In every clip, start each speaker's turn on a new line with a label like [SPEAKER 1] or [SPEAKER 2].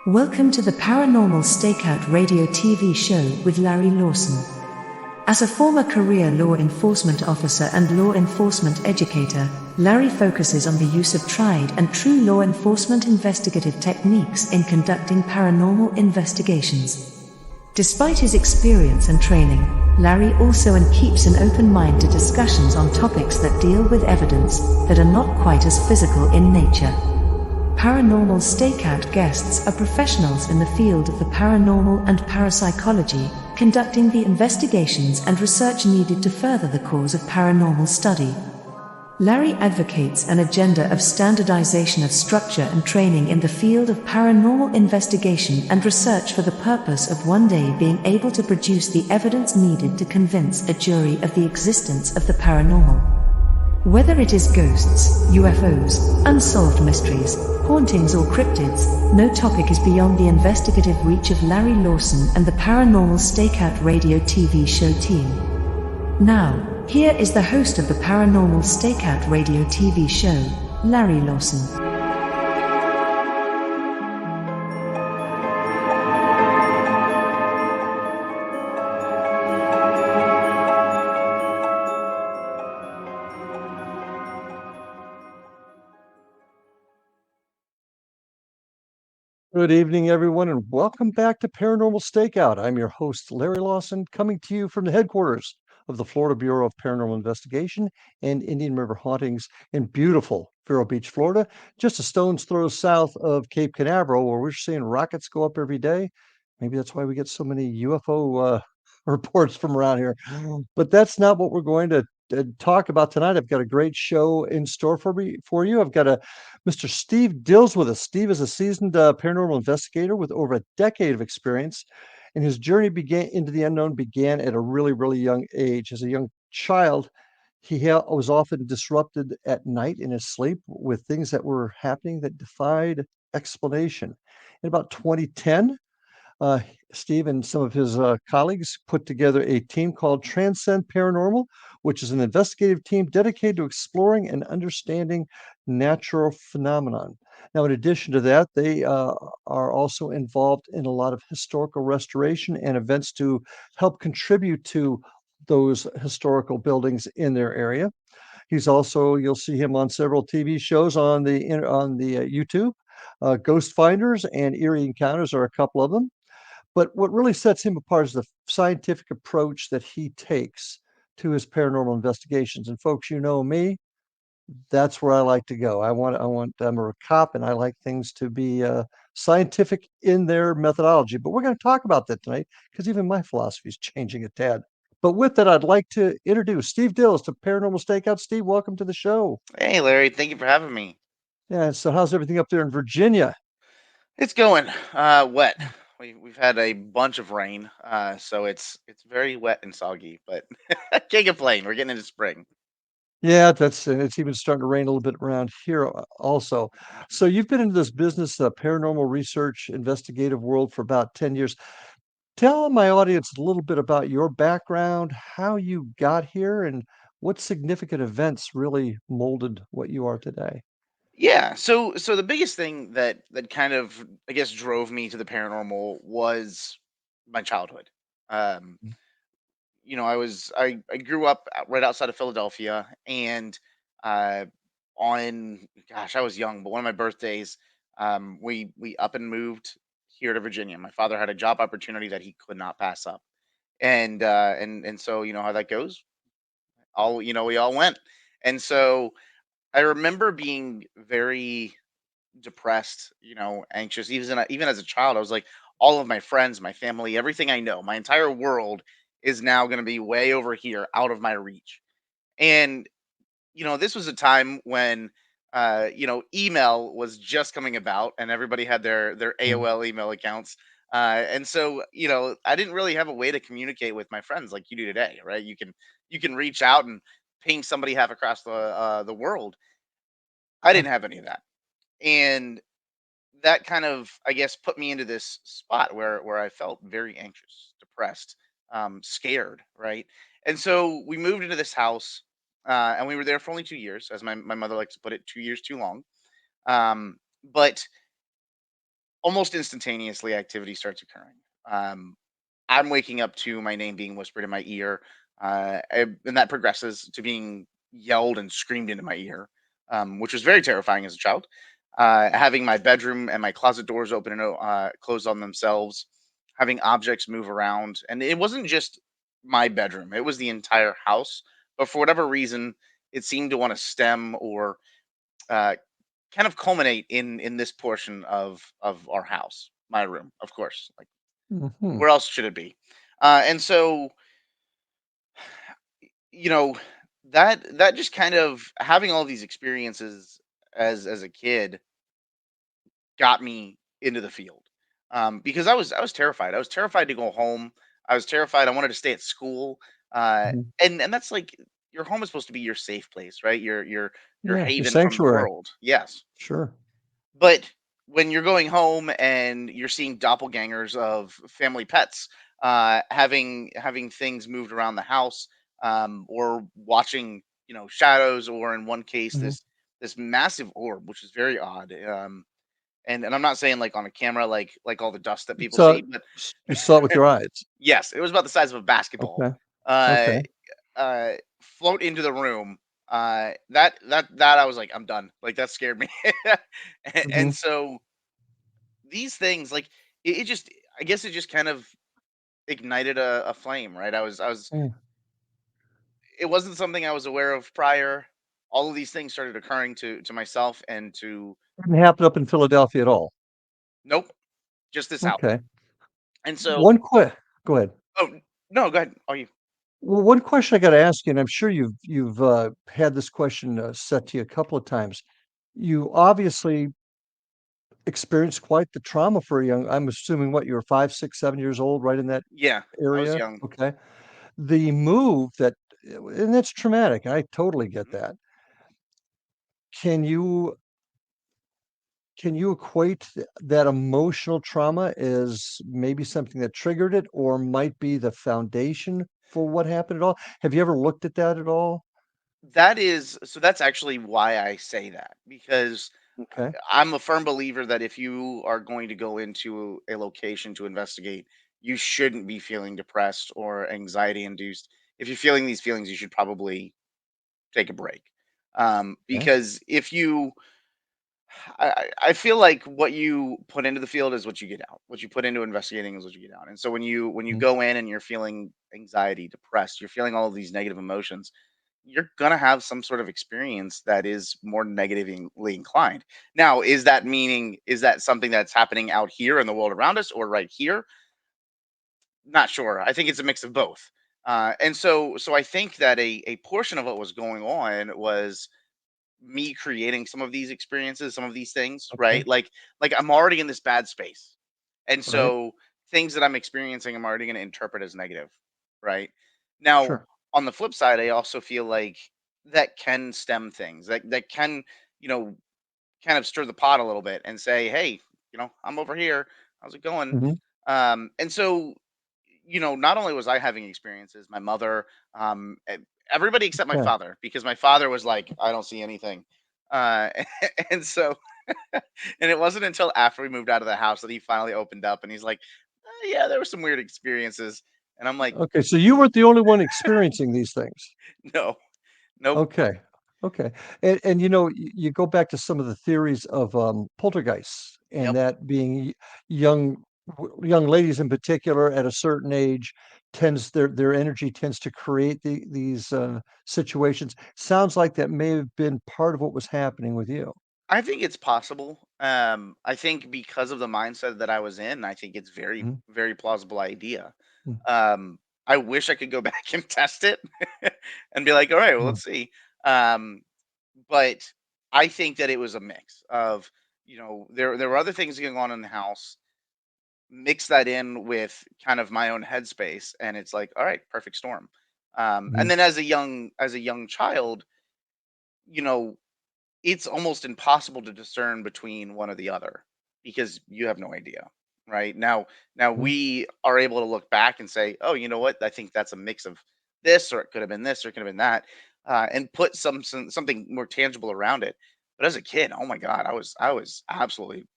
[SPEAKER 1] Welcome to the Paranormal Stakeout radio TV show with Larry Lawson. As a former career law enforcement officer and law enforcement educator, Larry focuses on the use of tried and true law enforcement investigative techniques in conducting paranormal investigations. Despite his experience and training, Larry also keeps an open mind to discussions on topics that deal with evidence that are not quite as physical in nature. Paranormal Stakeout guests are professionals in the field of the paranormal and parapsychology, conducting the investigations and research needed to further the cause of paranormal study. Larry advocates an agenda of standardization of structure and training in the field of paranormal investigation and research for the purpose of one day being able to produce the evidence needed to convince a jury of the existence of the paranormal. Whether it is ghosts, UFOs, unsolved mysteries, hauntings or cryptids, no topic is beyond the investigative reach of Larry Lawson and the Paranormal Stakeout radio TV show team. Now, here is the host of the Paranormal Stakeout radio TV show, Larry Lawson.
[SPEAKER 2] Good evening, everyone, and welcome back to Paranormal Stakeout. I'm your host, Larry Lawson, coming to you from the headquarters of the Florida Bureau of Paranormal Investigation and Indian River Hauntings in beautiful Vero Beach, Florida, just a stone's throw south of Cape Canaveral, where we're seeing rockets go up every day. Maybe that's why we get so many UFO reports from around here. But that's not what we're going to talk about tonight. I've got a great show in store for you. I've got Mr. Steve Dills with us. Steve is a seasoned paranormal investigator with over a decade of experience, and his journey began into the unknown began at a really, really young age. As a young child, he was often disrupted at night in his sleep with things that were happening that defied explanation. In about 2010, uh, Steve and some of his colleagues put together a team called Transcend Paranormal, which is an investigative team dedicated to exploring and understanding natural phenomenon. Now, in addition to that, they are also involved in a lot of historical restoration and events to help contribute to those historical buildings in their area. He's also, you'll see him on several TV shows on the YouTube. Ghost Finders and Eerie Encounters are a couple of them. But what really sets him apart is the scientific approach that he takes to his paranormal investigations. And folks, you know me, that's where I like to go. I'm a cop and I like things to be scientific in their methodology. But we're going to talk about that tonight because even my philosophy is changing a tad. But with that, I'd like to introduce Steve Dills to Paranormal Stakeout. Steve, welcome to the show.
[SPEAKER 3] Hey, Larry, thank you for having me.
[SPEAKER 2] Yeah, so how's everything up there in Virginia?
[SPEAKER 3] It's going wet. We've had a bunch of rain, so it's very wet and soggy, but can't complain. We're getting into spring.
[SPEAKER 2] Yeah, that's it's even starting to rain a little bit around here also. So you've been into this business, paranormal research, investigative world for about 10 years. Tell my audience a little bit about your background, how you got here, and what significant events really molded what you are today.
[SPEAKER 3] Yeah. So the biggest thing that kind of I guess drove me to the paranormal was my childhood. Um,
[SPEAKER 2] Mm.
[SPEAKER 3] I grew up right outside of Philadelphia, and uh, on gosh, I was young, but one of my birthdays, we up and moved here to Virginia. My father had a job opportunity that he could not pass up, and so you know how that goes. We all went, and so I remember being very depressed, anxious, even as a child. I was like, all of my friends, my family, everything I know, my entire world is now going to be way over here, out of my reach. And this was a time when email was just coming about and everybody had their
[SPEAKER 2] Mm.
[SPEAKER 3] AOL email accounts. And so, I didn't really have a way to communicate with my friends like you do today, right? You can reach out and ping somebody half across the world. I
[SPEAKER 2] Yeah.
[SPEAKER 3] didn't have any of that. And that kind of, I guess, put me into this spot where I felt very anxious, depressed, scared, right? And so we moved into this house, and we were there for only 2 years, as my mother likes to put it, 2 years too long. But almost instantaneously activity starts occurring. I'm waking up to my name being whispered in my ear, and that progresses to being yelled and screamed into my ear, which was very terrifying as a child. Having my bedroom and my closet doors open and closed on themselves, having objects move around, and it wasn't just my bedroom; it was the entire house. But for whatever reason, it seemed to want to stem or uh, kind of culminate in this portion of our house, my room, of course. Like,
[SPEAKER 2] Hmm.
[SPEAKER 3] where else should it be? And so, you know, that just kind of having all these experiences as a kid got me into the field. Because I was terrified. I was terrified to go home. I was terrified. I wanted to stay at school. Uh,
[SPEAKER 2] Hmm.
[SPEAKER 3] and that's like, your home is supposed to be your safe place, right? Your
[SPEAKER 2] Yeah, your
[SPEAKER 3] haven from the
[SPEAKER 2] sanctuary.
[SPEAKER 3] world. Yes.
[SPEAKER 2] Sure.
[SPEAKER 3] But when you're going home and you're seeing doppelgangers of family pets, having things moved around the house, or watching, shadows, or in one case,
[SPEAKER 2] Hmm.
[SPEAKER 3] this massive orb, which is very odd. And I'm not saying like on a camera, like all the dust that people
[SPEAKER 2] So
[SPEAKER 3] see, but
[SPEAKER 2] you saw it with your eyes.
[SPEAKER 3] yes, it was about the size of a basketball.
[SPEAKER 2] Okay.
[SPEAKER 3] Uh,
[SPEAKER 2] Okay.
[SPEAKER 3] Float into the room. That I was like, I'm done. Like, that scared me.
[SPEAKER 2] Hmm.
[SPEAKER 3] And so these things, like, it just, I guess it just kind of ignited a flame, right? It wasn't something I was aware of prior. All of these things started occurring to myself and to,
[SPEAKER 2] Didn't happen up in Philadelphia at all.
[SPEAKER 3] nope, just this house.
[SPEAKER 2] Okay.
[SPEAKER 3] And so,
[SPEAKER 2] One quick. Go ahead.
[SPEAKER 3] oh no, go ahead. Oh, you?
[SPEAKER 2] Well, one question I got to ask you, and I'm sure you've had this question set to you a couple of times. You obviously experienced quite the trauma for a young. I'm assuming what you were 5, 6, 7 years old, right in that
[SPEAKER 3] Yeah, I was
[SPEAKER 2] area.
[SPEAKER 3] young.
[SPEAKER 2] Okay, the move that, and that's traumatic. I totally get
[SPEAKER 3] Mhm.
[SPEAKER 2] that. Can you can you equate that emotional trauma as maybe something that triggered it, or might be the foundation for what happened at all? Have you ever looked at that at all?
[SPEAKER 3] That's actually why I say that, because
[SPEAKER 2] Okay.
[SPEAKER 3] I'm a firm believer that if you are going to go into a location to investigate, you shouldn't be feeling depressed or anxiety induced. If you're feeling these feelings, you should probably take a break.
[SPEAKER 2] Okay.
[SPEAKER 3] Because if you, I feel like what you put into the field is what you get out. What you put into investigating is what you get out. And so when you
[SPEAKER 2] Mhm.
[SPEAKER 3] go in and you're feeling anxiety, depressed, you're feeling all of these negative emotions, you're gonna have some sort of experience that is more negatively inclined. Now, is that something that's happening out here in the world around us or right here? Not sure. I think it's a mix of both. And so I think that a portion of what was going on was me creating some of these experiences, some of these things,
[SPEAKER 2] Okay.
[SPEAKER 3] right? Like I'm already in this bad space. And
[SPEAKER 2] Right.
[SPEAKER 3] so things that I'm experiencing, I'm already going to interpret as negative, right? Now,
[SPEAKER 2] Sure.
[SPEAKER 3] on the flip side, I also feel like that can stem things. That can, you know, kind of stir the pot a little bit and say, "Hey, I'm over here. How's it going?"
[SPEAKER 2] Mhm.
[SPEAKER 3] And so, not only was I having experiences, my mother, everybody except my
[SPEAKER 2] Okay.
[SPEAKER 3] father, because my father was like, "I don't see anything." Uh, and so, and it wasn't until after we moved out of the house that he finally opened up, and he's like, "Yeah, there were some weird experiences," and I'm like,
[SPEAKER 2] Okay, so you weren't the only one experiencing these things.
[SPEAKER 3] "No, nope,
[SPEAKER 2] Okay. Okay. And you go back to some of the theories of poltergeists, and
[SPEAKER 3] yep."
[SPEAKER 2] that being young young ladies in particular at a certain age tends their energy tends to create these situations. Sounds like that may have been part of what was happening with you.
[SPEAKER 3] I think it's possible. I think because of the mindset that I was in, I think it's very,
[SPEAKER 2] Mhm.
[SPEAKER 3] very plausible idea.
[SPEAKER 2] Mm.
[SPEAKER 3] I wish I could go back and test it and be like, all right, well,
[SPEAKER 2] Mm.
[SPEAKER 3] let's see. Um, but I think that it was a mix of, there were other things going on in the house. Mix that in with kind of my own headspace, and it's like, all right, perfect storm. And
[SPEAKER 2] Mhm.
[SPEAKER 3] then as a young child, you know, it's almost impossible to discern between one or the other because you have no idea, right? Now
[SPEAKER 2] Mhm.
[SPEAKER 3] we are able to look back and say, "Oh, you know what? I think that's a mix of this, or it could have been this, or it could have been that," and put something more tangible around it. But as a kid, oh my god, I was absolutely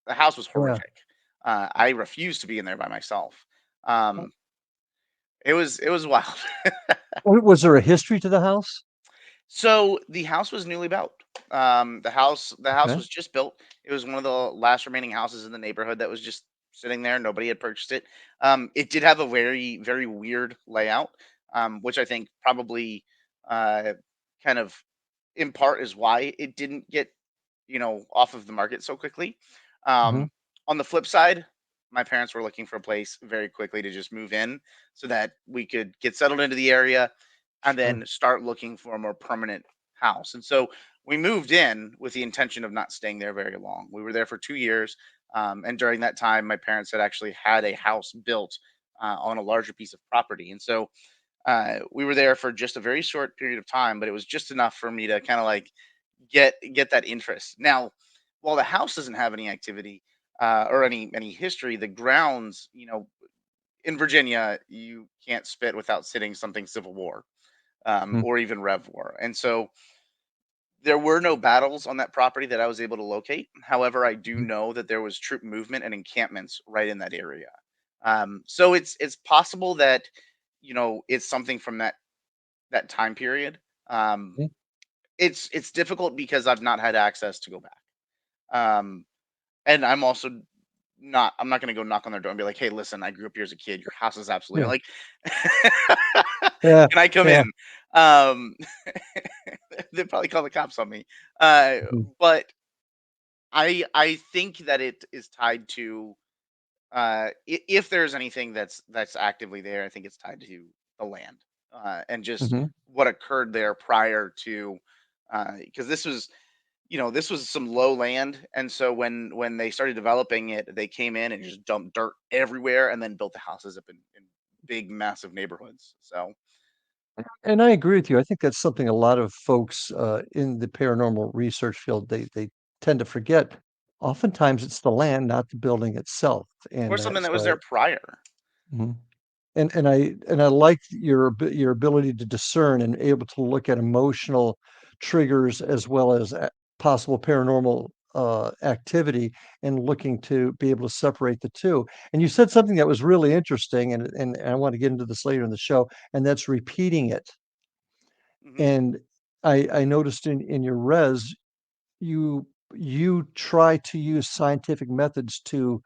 [SPEAKER 3] The house was
[SPEAKER 2] Yeah.
[SPEAKER 3] horrific. I refused to be in there by myself. Um, it was wild.
[SPEAKER 2] Was there a history to the house?
[SPEAKER 3] So the house was newly built. The house
[SPEAKER 2] Okay.
[SPEAKER 3] was just built. It was one of the last remaining houses in the neighborhood that was just sitting there. Nobody had purchased it. It did have a very very weird layout, which I think probably uh, kind of in part is why it didn't get off of the market so quickly.
[SPEAKER 2] Mhm.
[SPEAKER 3] Um, on the flip side, my parents were looking for a place very quickly to just move in so that we could get settled into the area and
[SPEAKER 2] Sure.
[SPEAKER 3] then start looking for a more permanent house. And so we moved in with the intention of not staying there very long. We were there for 2 years. And during that time, my parents had actually had a house built on a larger piece of property. And so we were there for just a very short period of time, but it was just enough for me to kind of like get that interest. Now, while the house doesn't have any activity or any history, the grounds, in Virginia, you can't spit without sitting something Civil War
[SPEAKER 2] Mm.
[SPEAKER 3] or even Rev War, and so there were no battles on that property that I was able to locate. However, I do
[SPEAKER 2] Mhm.
[SPEAKER 3] know that there was troop movement and encampments right in that area. So it's possible that it's something from that time period. Um,
[SPEAKER 2] Mm.
[SPEAKER 3] it's difficult because I've not had access to go back. Um, and I'm not gonna go knock on their door and be like, "Hey, listen, I grew up here as a kid. Your house is absolutely
[SPEAKER 2] Yeah.
[SPEAKER 3] like,
[SPEAKER 2] Yeah.
[SPEAKER 3] can I come
[SPEAKER 2] Yeah.
[SPEAKER 3] in?" Um, they'd probably call the cops on me.
[SPEAKER 2] Mhm.
[SPEAKER 3] But I think that it is tied to if there's anything that's actively there, I think it's tied to the land and just
[SPEAKER 2] Mhm.
[SPEAKER 3] what occurred there prior to because this was some low land, and so when they started developing it, they came in and just dumped dirt everywhere, and then built the houses up in big, massive neighborhoods. So
[SPEAKER 2] And I agree with you. I think that's something a lot of folks in the paranormal research field they tend to forget. Oftentimes, it's the land, not the building itself,
[SPEAKER 3] or
[SPEAKER 2] and
[SPEAKER 3] something that
[SPEAKER 2] so
[SPEAKER 3] was there prior.
[SPEAKER 2] Mhm. And I like your ability to discern and able to look at emotional triggers as well as possible paranormal activity and looking to be able to separate the two. And you said something that was really interesting, and I want to get into this later in the show, and that's repeating it.
[SPEAKER 3] Hmm.
[SPEAKER 2] And I noticed in your res you you try to use scientific methods to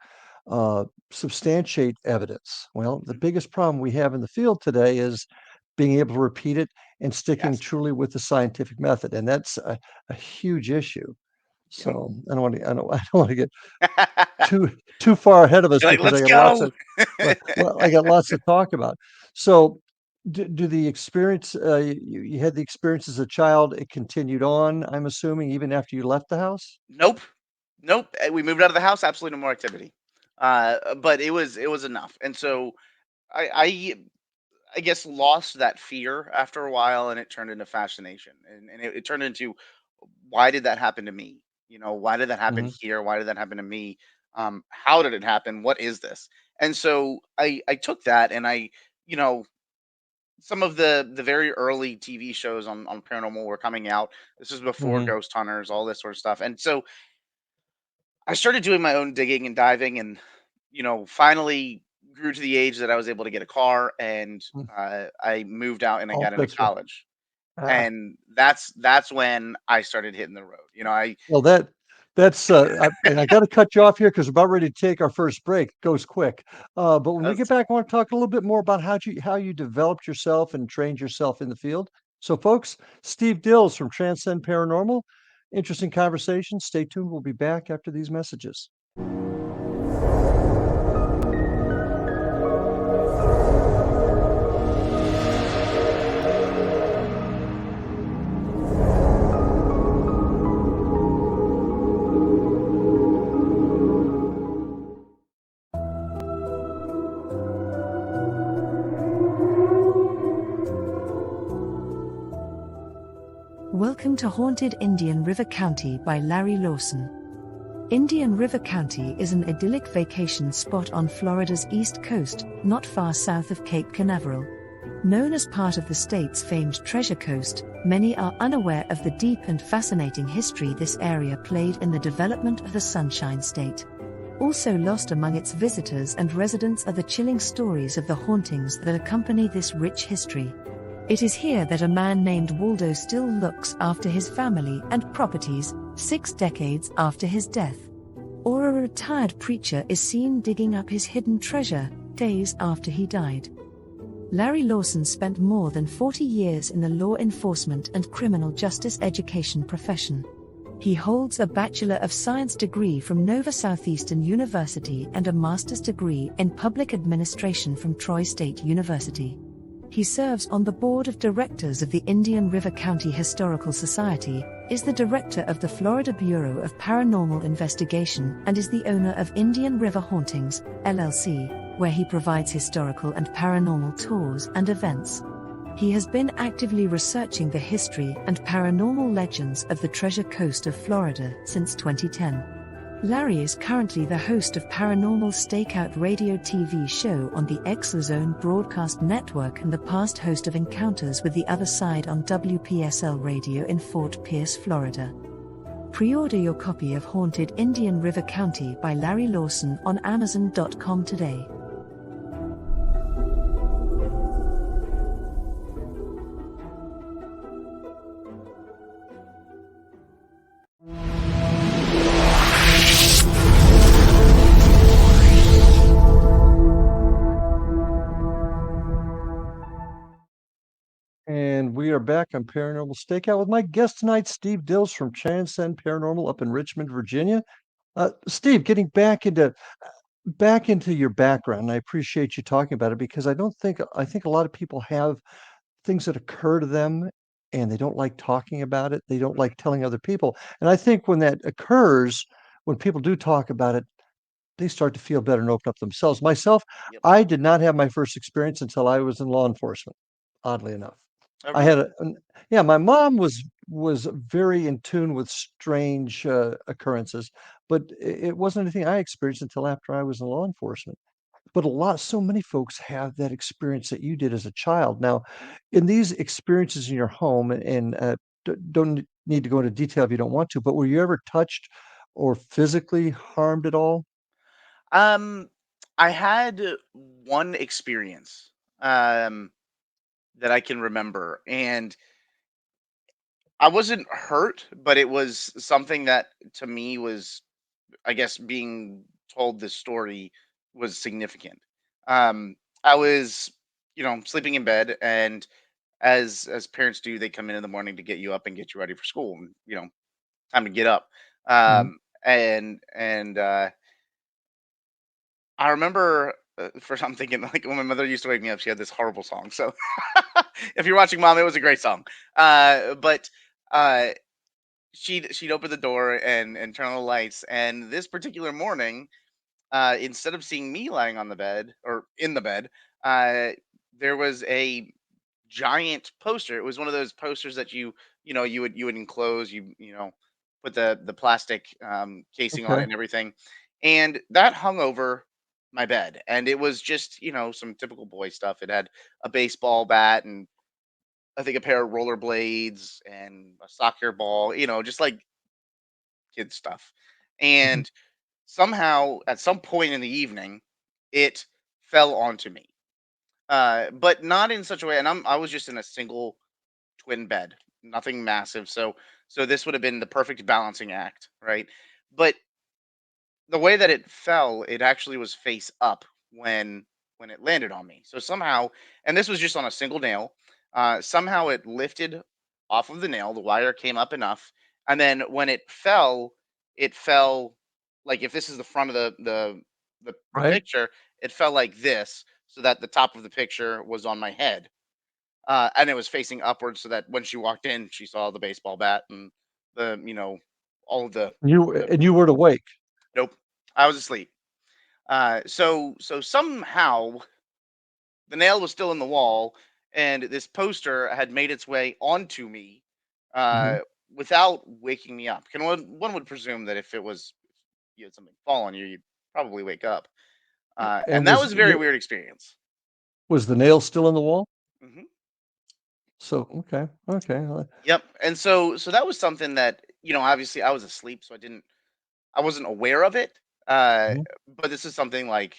[SPEAKER 2] substantiate evidence. Well, the
[SPEAKER 3] Hmm.
[SPEAKER 2] biggest problem we have in the field today is being able to repeat it and sticking
[SPEAKER 3] Yes.
[SPEAKER 2] truly with the scientific method, and that's a huge issue.
[SPEAKER 3] Yep.
[SPEAKER 2] So I don't want to get too far ahead of us
[SPEAKER 3] You're like,
[SPEAKER 2] because I
[SPEAKER 3] let's
[SPEAKER 2] got lots
[SPEAKER 3] go.
[SPEAKER 2] of I got lots to talk about. So, do the experience you had the experience as a child, it continued on, I'm assuming, even after you left the house?
[SPEAKER 3] Nope. Nope. We moved out of the house. Absolutely no more activity. But it was enough, and so I guess lost that fear after a while, and it turned into fascination, and it turned into why did that happen to me? Why did that happen
[SPEAKER 2] Mhm,
[SPEAKER 3] here? Why did that happen to me? How did it happen? What is this? And so I took that, and you know some of the very early TV shows on paranormal were coming out. This is before
[SPEAKER 2] mhm,
[SPEAKER 3] Ghost Hunters, all this sort of stuff, and so I started doing my own digging and diving, and finally grew to the age that I was able to get a car, and
[SPEAKER 2] mm.
[SPEAKER 3] I moved out and I
[SPEAKER 2] Oh,
[SPEAKER 3] got into
[SPEAKER 2] that's right.
[SPEAKER 3] college,
[SPEAKER 2] Ah.
[SPEAKER 3] and that's when I started hitting the road. I
[SPEAKER 2] Well, that's, I gotta cut you off here because 'cause we're about ready to take our first break. It goes quick. But when we get
[SPEAKER 3] that's
[SPEAKER 2] back, I wanna talk a little bit more about how you developed yourself and trained yourself in the field. So, folks, Steve Dills from Transcend Paranormal. Interesting conversation. Stay tuned. We'll be back after these messages.
[SPEAKER 1] Welcome to Haunted Indian River County by Larry Lawson. Indian River County is an idyllic vacation spot on Florida's east coast, not far south of Cape Canaveral. Known as part of the state's famed Treasure Coast, many are unaware of the deep and fascinating history this area played in the development of the Sunshine State. Also lost among its visitors and residents are the chilling stories of the hauntings that accompany this rich history. It is here that a man named Waldo still looks after his family and properties 6 decades after his death. Or a retired preacher is seen digging up his hidden treasure days after he died. Larry Lawson spent more than 40 years in the law enforcement and criminal justice education profession. He holds a Bachelor of Science degree from Nova Southeastern University and a master's degree in public administration from Troy State University. He serves on the board of directors of the Indian River County Historical Society, is the director of the Florida Bureau of Paranormal Investigation, and is the owner of Indian River Hauntings, LLC, where he provides historical and paranormal tours and events. He has been actively researching the history and paranormal legends of the Treasure Coast of Florida since 2010. Larry is currently the host of Paranormal Stakeout radio TV show on the Exozone Broadcast Network and the past host of Encounters with the Other Side on WPSL Radio in Fort Pierce, Florida. Pre-order your copy of Haunted Indian River County by Larry Lawson on Amazon.com today.
[SPEAKER 2] And we are back on Paranormal Stakeout with my guest tonight, Steve Dills from Transcend Paranormal up in Richmond, Virginia. Steve, getting back into your background, and I appreciate you talking about it because I think a lot of people have things that occur to them and they don't like talking about it. They don't like telling other people. And I think when that occurs, when people do talk about it, they start to feel better and open up themselves. Myself,
[SPEAKER 3] Yep.
[SPEAKER 2] I did not have my first experience until I was in law enforcement, oddly enough.
[SPEAKER 3] Oh,
[SPEAKER 2] I had
[SPEAKER 3] really?
[SPEAKER 2] yeah, my mom was very in tune with strange occurrences, but it wasn't anything I experienced until after I was in law enforcement. But so many folks have that experience that you did as a child. Now,
[SPEAKER 3] Mhm.
[SPEAKER 2] in these experiences in your home, and don't need to go into detail if you don't want to, but were you ever touched or physically harmed at all?
[SPEAKER 3] Um, I had one experience that I can remember, and I wasn't hurt, but it was something that to me was, I guess, being told this story was significant. I was, sleeping in bed, and as parents do, they come in the morning to get you up and get you ready for school, and time to get up.
[SPEAKER 2] Mhm.
[SPEAKER 3] And I remember. First, I'm thinking like when my mother used to wake me up, she had this horrible song. So, if you're watching, Mom, it was a great song. But uh, she'd open the door and turn on the lights. And this particular morning, instead of seeing me lying on the bed or in the bed, uh, there was a giant poster. It was one of those posters that you would enclose. Put the plastic casing on it
[SPEAKER 2] Okay.
[SPEAKER 3] and everything, and that hung over my bed. And it was just some typical boy stuff. It had a baseball bat and I think a pair of rollerblades and a soccer ball. Just like kid stuff.
[SPEAKER 2] Mhm.
[SPEAKER 3] And somehow, at some point in the evening, it fell onto me, but not in such a way. And I was just in a single twin bed, nothing massive. So this would have been the perfect balancing act, right? But the way that it fell, it actually was face up when it landed on me. So somehow, and this was just on a single nail, somehow it lifted off of the nail. The wire came up enough, and then when it fell like if this is the front of the
[SPEAKER 2] Right.
[SPEAKER 3] picture, it fell like this, so that the top of the picture was on my head, and it was facing upwards, so that when she walked in, she saw the baseball bat and the all of the
[SPEAKER 2] You weren't awake.
[SPEAKER 3] nope, I was asleep. So somehow the nail was still in the wall, and this poster had made its way onto me
[SPEAKER 2] Mhm.
[SPEAKER 3] uh, without waking me up. Can one would presume that if you had something fall on you, you'd probably wake up.
[SPEAKER 2] And
[SPEAKER 3] And that was a very weird experience.
[SPEAKER 2] was the nail still in the wall?
[SPEAKER 3] Hmm.
[SPEAKER 2] So, okay, okay.
[SPEAKER 3] Yep. And so that was something that obviously I was asleep, so I wasn't aware of it. Uh,
[SPEAKER 2] Mhm,
[SPEAKER 3] but this is something like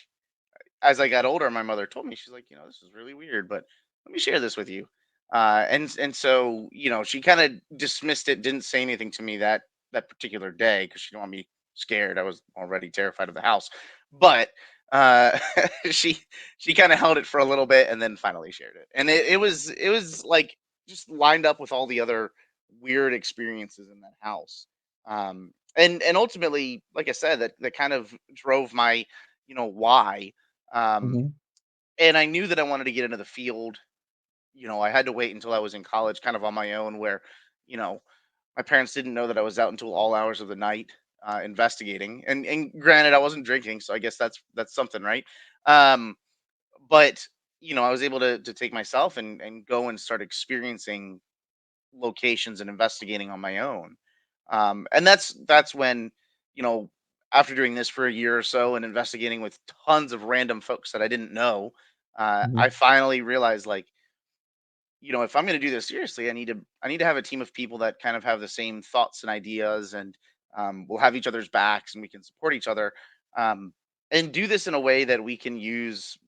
[SPEAKER 3] as I got older, my mother told me, she's like, this is really weird, but let me share this with you. And so she kind of dismissed it, didn't say anything to me that particular day because she didn't want me scared. I was already terrified of the house, but she she kind of held it for a little bit and then finally shared it, and it was like just lined up with all the other weird experiences in that house. And ultimately, like I said, that kind of drove my why. um,
[SPEAKER 2] mhm,
[SPEAKER 3] and I knew that I wanted to get into the field. I had to wait until I was in college, kind of on my own, where, you know, my parents didn't know that I was out until all hours of the night investigating. And granted, I wasn't drinking, so I guess that's something, right? Um, but I was able to take myself and go and start experiencing locations and investigating on my own. And that's when, you know, after doing this for a year or so and investigating with tons of random folks that I didn't know,
[SPEAKER 2] mhm.
[SPEAKER 3] I finally realized, like, if I'm going to do this seriously, I need to have a team of people that kind of have the same thoughts and ideas, and we'll have each other's backs and we can support each other, um, and do this in a way that we can use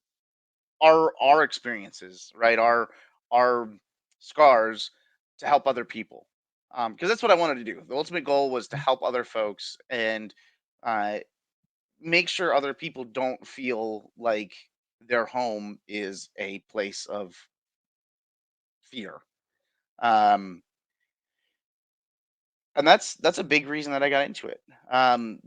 [SPEAKER 3] our experiences, right? Our scars to help other people. Because that's what I wanted to do. The ultimate goal was to help other folks and uh, make sure other people don't feel like their home is a place of fear. Um, and that's a big reason that I got into it. Um,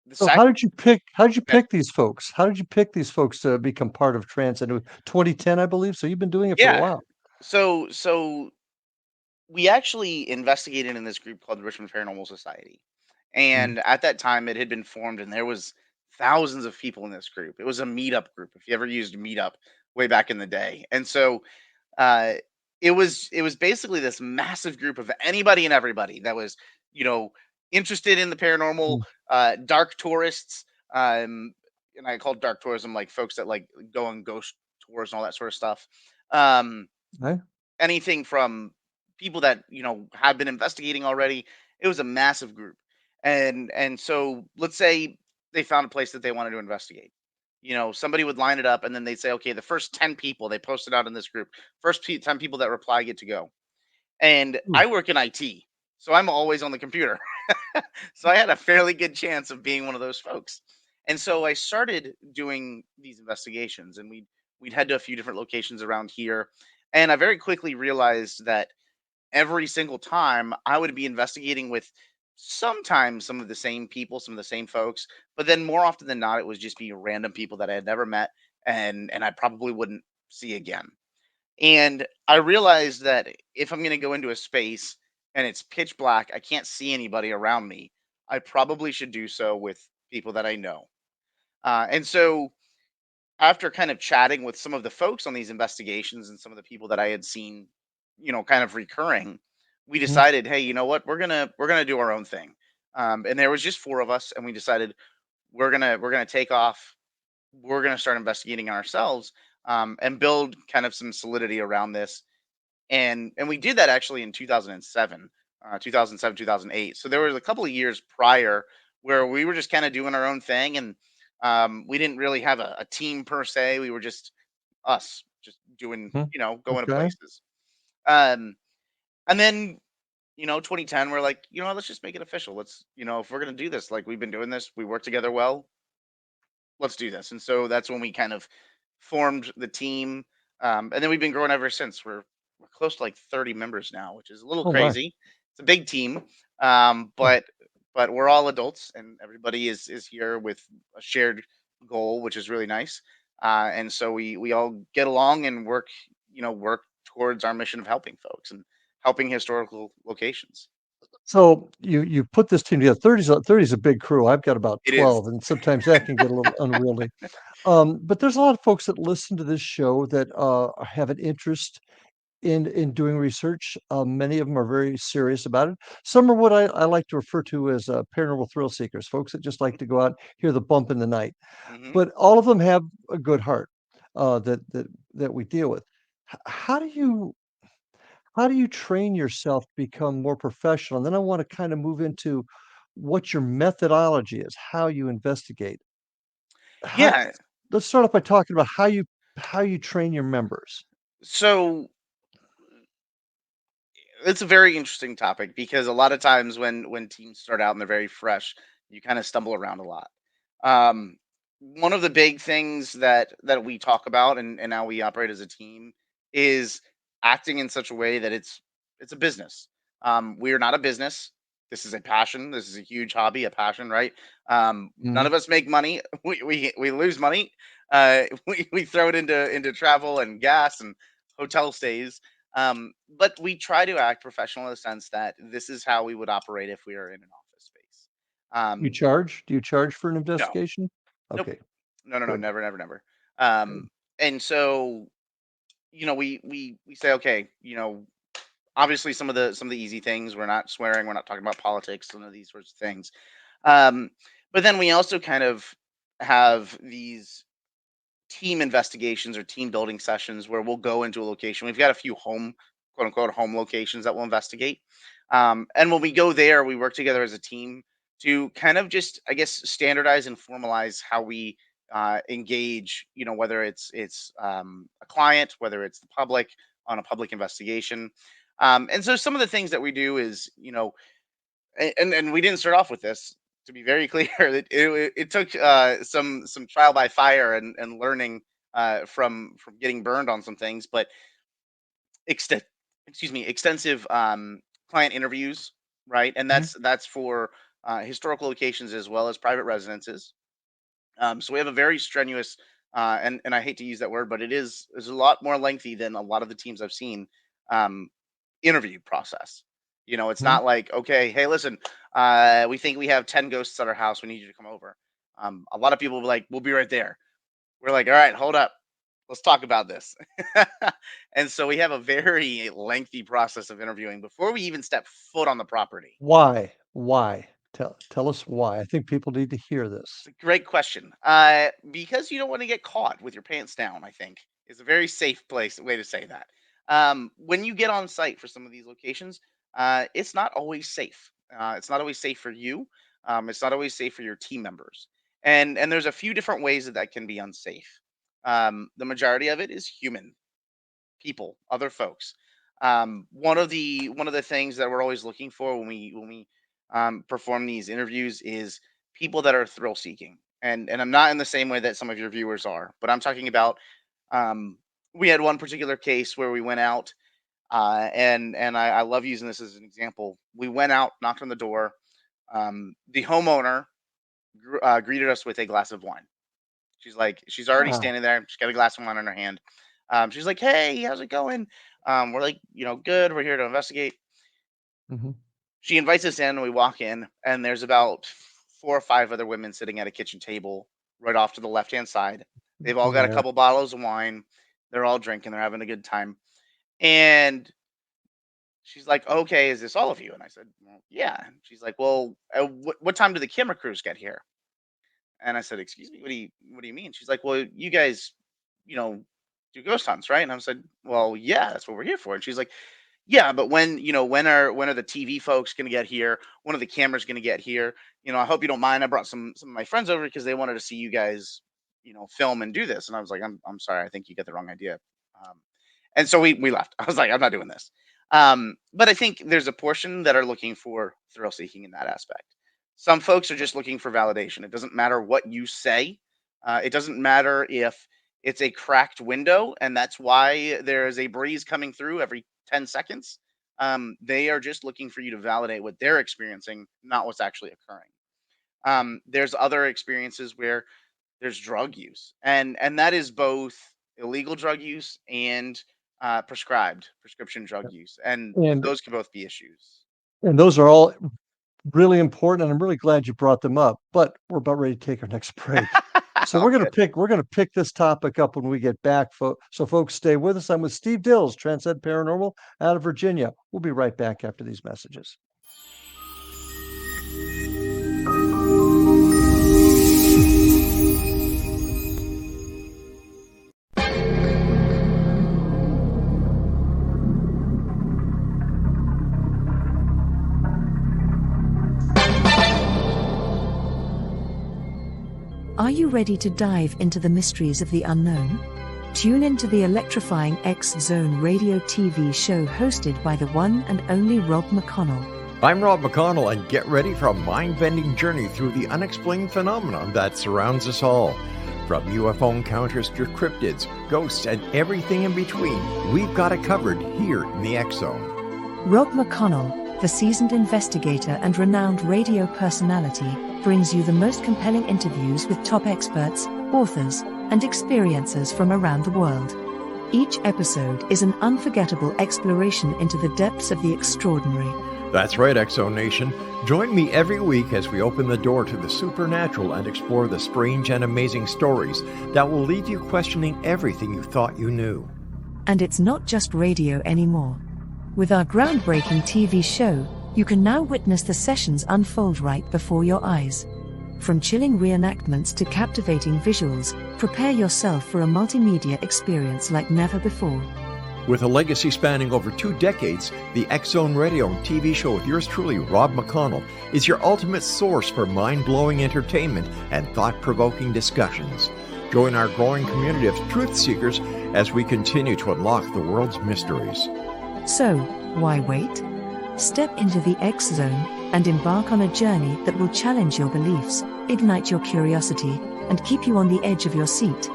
[SPEAKER 3] the
[SPEAKER 2] So
[SPEAKER 3] sac-
[SPEAKER 2] how did you
[SPEAKER 3] yeah,
[SPEAKER 2] pick these folks? How did you pick these folks to become part of Transcend? It was 2010, I believe, so you've been doing it for a
[SPEAKER 3] yeah.
[SPEAKER 2] while.
[SPEAKER 3] So we actually investigated in this group called the Richmond Paranormal Society.
[SPEAKER 2] Mhm,
[SPEAKER 3] And at that time it had been formed and there was thousands of people in this group. It was a meetup group, if you ever used meetup way back in the day. And so uh it was basically this massive group of anybody and everybody that was, you know, interested in the paranormal,
[SPEAKER 2] mm,
[SPEAKER 3] dark tourists, um and I call dark tourism like folks that like go on ghost tours and all that sort of stuff. Um
[SPEAKER 2] okay,
[SPEAKER 3] Anything from people that have been investigating already. It was a massive group, and so let's say they found a place that they wanted to investigate. Somebody would line it up, and then they'd say, okay, the first 10 people they posted out in this group, 10 people that reply get to go. And
[SPEAKER 2] mm,
[SPEAKER 3] I work in IT, so I'm always on the computer. So I had a fairly good chance of being one of those folks. And so I started doing these investigations, and we'd head to a few different locations around here. And I very quickly realized that every single time I would be investigating with sometimes some of the same people, some of the same folks, but then more often than not, it was just be random people that I had never met and I probably wouldn't see again. And I realized that if I'm going to go into a space and it's pitch black, I can't see anybody around me, I probably should do so with people that I know. And so, after kind of chatting with some of the folks on these investigations and some of the people that I had seen, kind of recurring, we
[SPEAKER 2] mhm.
[SPEAKER 3] decided, hey, you know what, we're gonna do our own thing. And there was just four of us, and we decided we're gonna take off. We're gonna start investigating ourselves, and build kind of some solidity around this, and we did that actually in 2007, 2007, 2008. So there was a couple of years prior where we were just kind of doing our own thing, and we didn't really have a team per se. We were just us, just doing,
[SPEAKER 2] Mhm.
[SPEAKER 3] going to
[SPEAKER 2] Okay.
[SPEAKER 3] places. Um, and then 2010, we're like, let's just make it official. Let's, if we're gonna do this, like we've been doing this, we work together well, let's do this. And so that's when we kind of formed the team. And then we've been growing ever since. We're close to like 30 members now, which is a little
[SPEAKER 2] Oh my.
[SPEAKER 3] crazy. It's a big team. Um,
[SPEAKER 2] Yeah.
[SPEAKER 3] but but we're all adults and everybody is here with a shared goal, which is really nice. And so we all get along and work towards our mission of helping folks and helping historical locations.
[SPEAKER 2] So you put this team together. 30 is a big crew. I've got about
[SPEAKER 3] It is.
[SPEAKER 2] 12, and sometimes that can get a little unwieldy. But there's a lot of folks that listen to this show that have an interest in doing research. Many of them are very serious about it. Some are what I like to refer to as paranormal thrill seekers, folks that just like to go out, hear the bump in the night.
[SPEAKER 3] Hmm.
[SPEAKER 2] But all of them have a good heart that we deal with. How do you train yourself to become more professional? And then I want to kind of move into what your methodology is, how you investigate. How
[SPEAKER 3] Yeah.
[SPEAKER 2] Let's start off by talking about how you train your members.
[SPEAKER 3] So it's a very interesting topic because a lot of times when teams start out and they're very fresh, you kind of stumble around a lot. One of the big things that we talk about and how we operate as a team is acting in such a way that it's a business. We are not a business. This is a passion. This is a huge hobby, a passion, right? None
[SPEAKER 2] Mhm.
[SPEAKER 3] of us make money. We lose money. We throw it into travel and gas and hotel stays, but we try to act professional in the sense that this is how we would operate if we were in an office space.
[SPEAKER 2] You
[SPEAKER 3] Um,
[SPEAKER 2] charge? Do you charge for an
[SPEAKER 3] no,
[SPEAKER 2] investigation?
[SPEAKER 3] nope,
[SPEAKER 2] Okay,
[SPEAKER 3] no,
[SPEAKER 2] good,
[SPEAKER 3] never, never, never.
[SPEAKER 2] good.
[SPEAKER 3] And so we say, okay, obviously some of the easy things. We're not swearing. We're not talking about politics. Some of these sorts of things. Um, but then we also kind of have these team investigations or team building sessions where we'll go into a location. We've got a few quote unquote, home locations that we'll investigate. And when we go there, we work together as a team to kind of just, I guess, standardize and formalize how we engage. Whether it's a client, whether it's the public on a public investigation. And so some of the things that we do is, and we didn't start off with this, to be very clear. It took some trial by fire and learning from getting burned on some things, but extent excuse me, extensive client interviews, right? And
[SPEAKER 2] Mhm.
[SPEAKER 3] that's for historical locations as well as private residences. So we have a very strenuous and I hate to use that word, but is a lot more lengthy than a lot of the teams I've seen. Um, Interview process. It's
[SPEAKER 2] Mhm.
[SPEAKER 3] not like, okay, hey, listen, we think we have 10 ghosts at our house. We need you to come over. A lot of people will be like, we'll be right there. We're like, all right, hold up. Let's talk about this. And so we have a very lengthy process of interviewing before we even step foot on the property.
[SPEAKER 2] Why? Why? Tell us why. I think people need to hear this.
[SPEAKER 3] It's a great question. Because you don't want to get caught with your pants down, I think is a very safe way to say that. When you get on site for some of these locations, it's not always safe. It's not always safe for you. It's not always safe for your team members. And there's a few different ways that can be unsafe. The majority of it is human people, other folks. One of the things that we're always looking for when we perform these interviews is people that are thrill seeking. And I'm not in the same way that some of your viewers are, but I'm talking about um, we had one particular case where we went out and I love using this as an example. We went out, knocked on the door. The homeowner greeted us with a glass of wine. She's already
[SPEAKER 2] Ah,
[SPEAKER 3] standing there. She's got a glass of wine in her hand. She's like, "Hey, how's it going?" We're like, "Good. We're here to investigate."
[SPEAKER 2] mhm,
[SPEAKER 3] She invites us in, and we walk in, and there's about 4 or 5 other women sitting at a kitchen table right off to the left hand side. They've all
[SPEAKER 2] been
[SPEAKER 3] got a
[SPEAKER 2] there.
[SPEAKER 3] couple bottles of wine. They're all drinking. They're having a good time. And she's like, "Okay, is this all of you?" And I said, "Well, yeah." And she's like, "Well, what time do the camera crews get here?" And I said, "Excuse me, what do you mean?" She's like, "Well, you guys, you know, do ghost hunts, right?" And I said, "Well, yeah, that's what we're here for." And she's like, "Yeah, but when are the TV folks going to get here? When are the cameras going to get here? I hope you don't mind. I brought some of my friends over because they wanted to see you guys, film and do this." And I was like, "I'm sorry. I think you get the wrong idea." Um, and so we left. I was like, "I'm not doing this." But I think there's a portion that are looking for thrill seeking in that aspect. Some folks are just looking for validation. It doesn't matter what you say. It doesn't matter if it's a cracked window and that's why there is a breeze coming through every 10 seconds. They are just looking for you to validate what they're experiencing, not what's actually occurring. There's other experiences where there's drug use, and that is both illegal drug use and prescribed prescription drug use, and
[SPEAKER 2] And
[SPEAKER 3] those can both be issues.
[SPEAKER 2] and those are all really important, and I'm really glad you brought them up, but we're about ready to take our next break. So
[SPEAKER 3] All
[SPEAKER 2] we're gonna
[SPEAKER 3] good.
[SPEAKER 2] pick we're gonna pick this topic up when we get back, so folks stay with us. I'm with Steve Dills, Transcend Paranormal out of Virginia. We'll be right back after these messages.
[SPEAKER 1] Are you ready to dive into the mysteries of the unknown? Tune into the electrifying X Zone radio TV show hosted by the one and only Rob McConnell.
[SPEAKER 4] I'm Rob McConnell, and get ready for a mind-bending journey through the unexplained phenomenon that surrounds us all. From UFO encounters to cryptids, ghosts, and everything in between, we've got it covered here in the X Zone.
[SPEAKER 1] Rob McConnell, the seasoned investigator and renowned radio personality, brings you the most compelling interviews with top experts, authors, and experiencers from around the world. Each episode is an unforgettable exploration into the depths of the extraordinary.
[SPEAKER 4] That's right, X Zone Nation. Join me every week as we open the door to the supernatural and explore the strange and amazing stories that will leave you questioning everything you thought you knew.
[SPEAKER 1] And it's not just radio anymore. With our groundbreaking TV show, you can now witness the sessions unfold right before your eyes. From chilling reenactments to captivating visuals, prepare yourself for a multimedia experience like never before.
[SPEAKER 4] With a legacy spanning over 2 decades, the X Zone Radio and TV show with yours truly, Rob McConnell, is your ultimate source for mind-blowing entertainment and thought-provoking discussions. Join our growing community of truth seekers as we continue to unlock the world's mysteries.
[SPEAKER 1] So, why wait? Step into the X Zone and embark on a journey that will challenge your beliefs, ignite your curiosity, and keep you on the edge of your seat.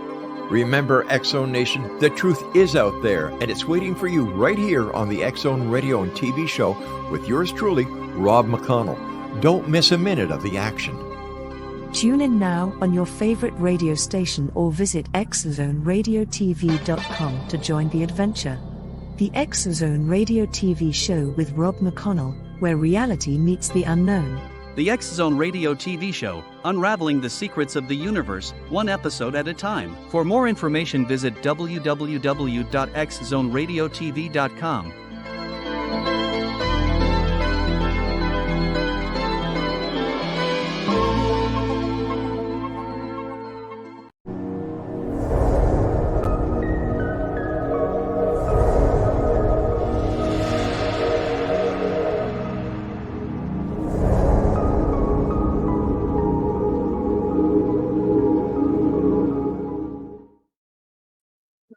[SPEAKER 4] Remember, X Zone Nation, the truth is out there, and it's waiting for you right here on the X Zone Radio and TV show with yours truly, Rob McConnell. Don't miss a minute of the action.
[SPEAKER 1] Tune in now on your favorite radio station or visit xzoneradiotv.com to join the adventure. The X Zone Radio TV show with Rob McConnell, where reality meets the unknown.
[SPEAKER 5] The X Zone Radio TV show, unraveling the secrets of the universe, one episode at a time. For more information, visit www.xzoneradiotv.com.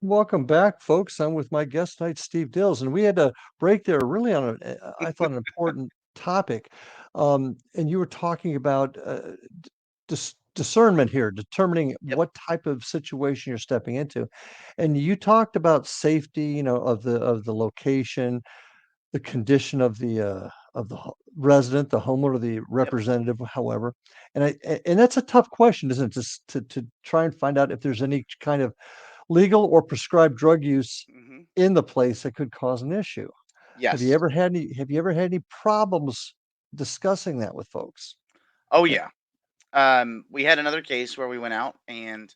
[SPEAKER 2] Welcome back, folks. I'm with my guest tonight, Steve Dills, and we had to break there really on I thought, an important topic. And you were talking about discernment here, determining
[SPEAKER 3] Yep.
[SPEAKER 2] what type of situation you're stepping into, and you talked about safety, of the location, the condition of the resident, the homeowner, the
[SPEAKER 3] Yep.
[SPEAKER 2] representative, however, and that's a tough question, isn't it? Just to try and find out if there's any kind of legal or prescribed drug use
[SPEAKER 3] Hmm.
[SPEAKER 2] in the place that could cause an issue.
[SPEAKER 3] Yes.
[SPEAKER 2] Have you ever had any problems discussing that with folks?
[SPEAKER 3] Oh
[SPEAKER 2] Yeah.
[SPEAKER 3] yeah. We had another case where we went out and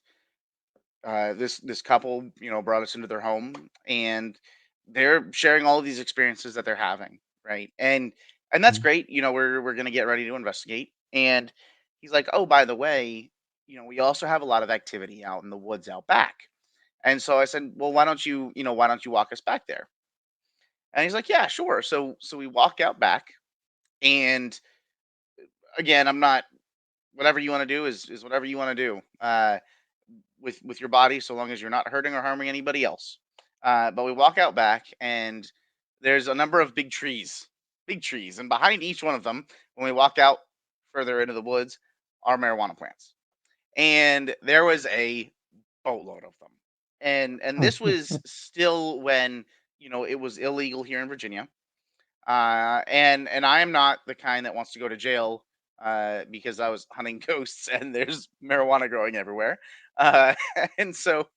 [SPEAKER 3] this couple, brought us into their home and they're sharing all of these experiences that they're having, right? And that's
[SPEAKER 2] Mhm.
[SPEAKER 3] great. We're gonna get ready to investigate. And he's like, "Oh, by the way, we also have a lot of activity out in the woods out back." And so I said, "Well, why don't you walk us back there?" And he's like, "Yeah, sure." So we walk out back, and again, I'm not whatever you want to do is whatever you want to do with your body, so long as you're not hurting or harming anybody else. But we walk out back, and there's a number of big trees, and behind each one of them, when we walk out further into the woods, are marijuana plants, and there was a boatload of them. And this was still when it was illegal here in Virginia. And I am not the kind that wants to go to jail because I was hunting ghosts and there's marijuana growing everywhere. Uh, and so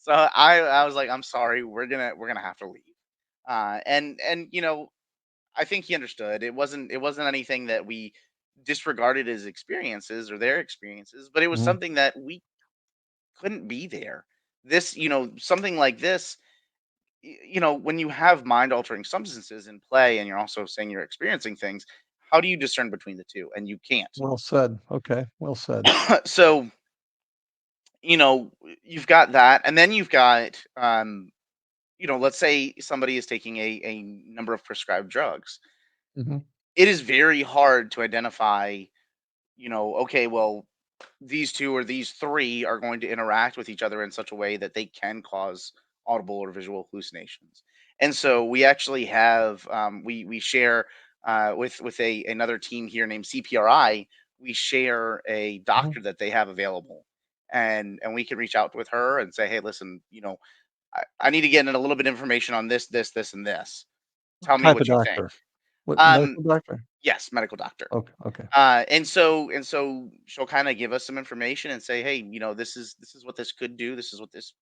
[SPEAKER 3] I was like, I'm sorry, we're gonna have to leave. And I think he understood. It wasn't anything that we disregarded his experiences or their experiences, but it was
[SPEAKER 2] Mhm.
[SPEAKER 3] something that we couldn't be there. Something like this, when you have mind altering substances in play and you're also saying you're experiencing things, how do you discern between the two? And you can't.
[SPEAKER 2] Well said. Okay, well said.
[SPEAKER 3] So, you've got that. And then you've got, let's say somebody is taking a number of prescribed drugs.
[SPEAKER 2] Mhm.
[SPEAKER 3] It is very hard to identify, okay, well, these two or these three are going to interact with each other in such a way that they can cause audible or visual hallucinations. And so we actually have we share with a another team here named CPRI. We share a
[SPEAKER 2] Mhm.
[SPEAKER 3] doctor that they have available, and we can reach out with her and say, hey, listen, I need to get in a little bit of information on this, and this.
[SPEAKER 2] What
[SPEAKER 3] Tell me
[SPEAKER 2] type
[SPEAKER 3] what
[SPEAKER 2] of
[SPEAKER 3] you think.
[SPEAKER 2] doctor? What
[SPEAKER 3] Um,
[SPEAKER 2] medical doctor?
[SPEAKER 3] yes, medical doctor.
[SPEAKER 2] Okay, okay.
[SPEAKER 3] And so she'll kind of give us some information and say, hey, this is what this could do. This is what this,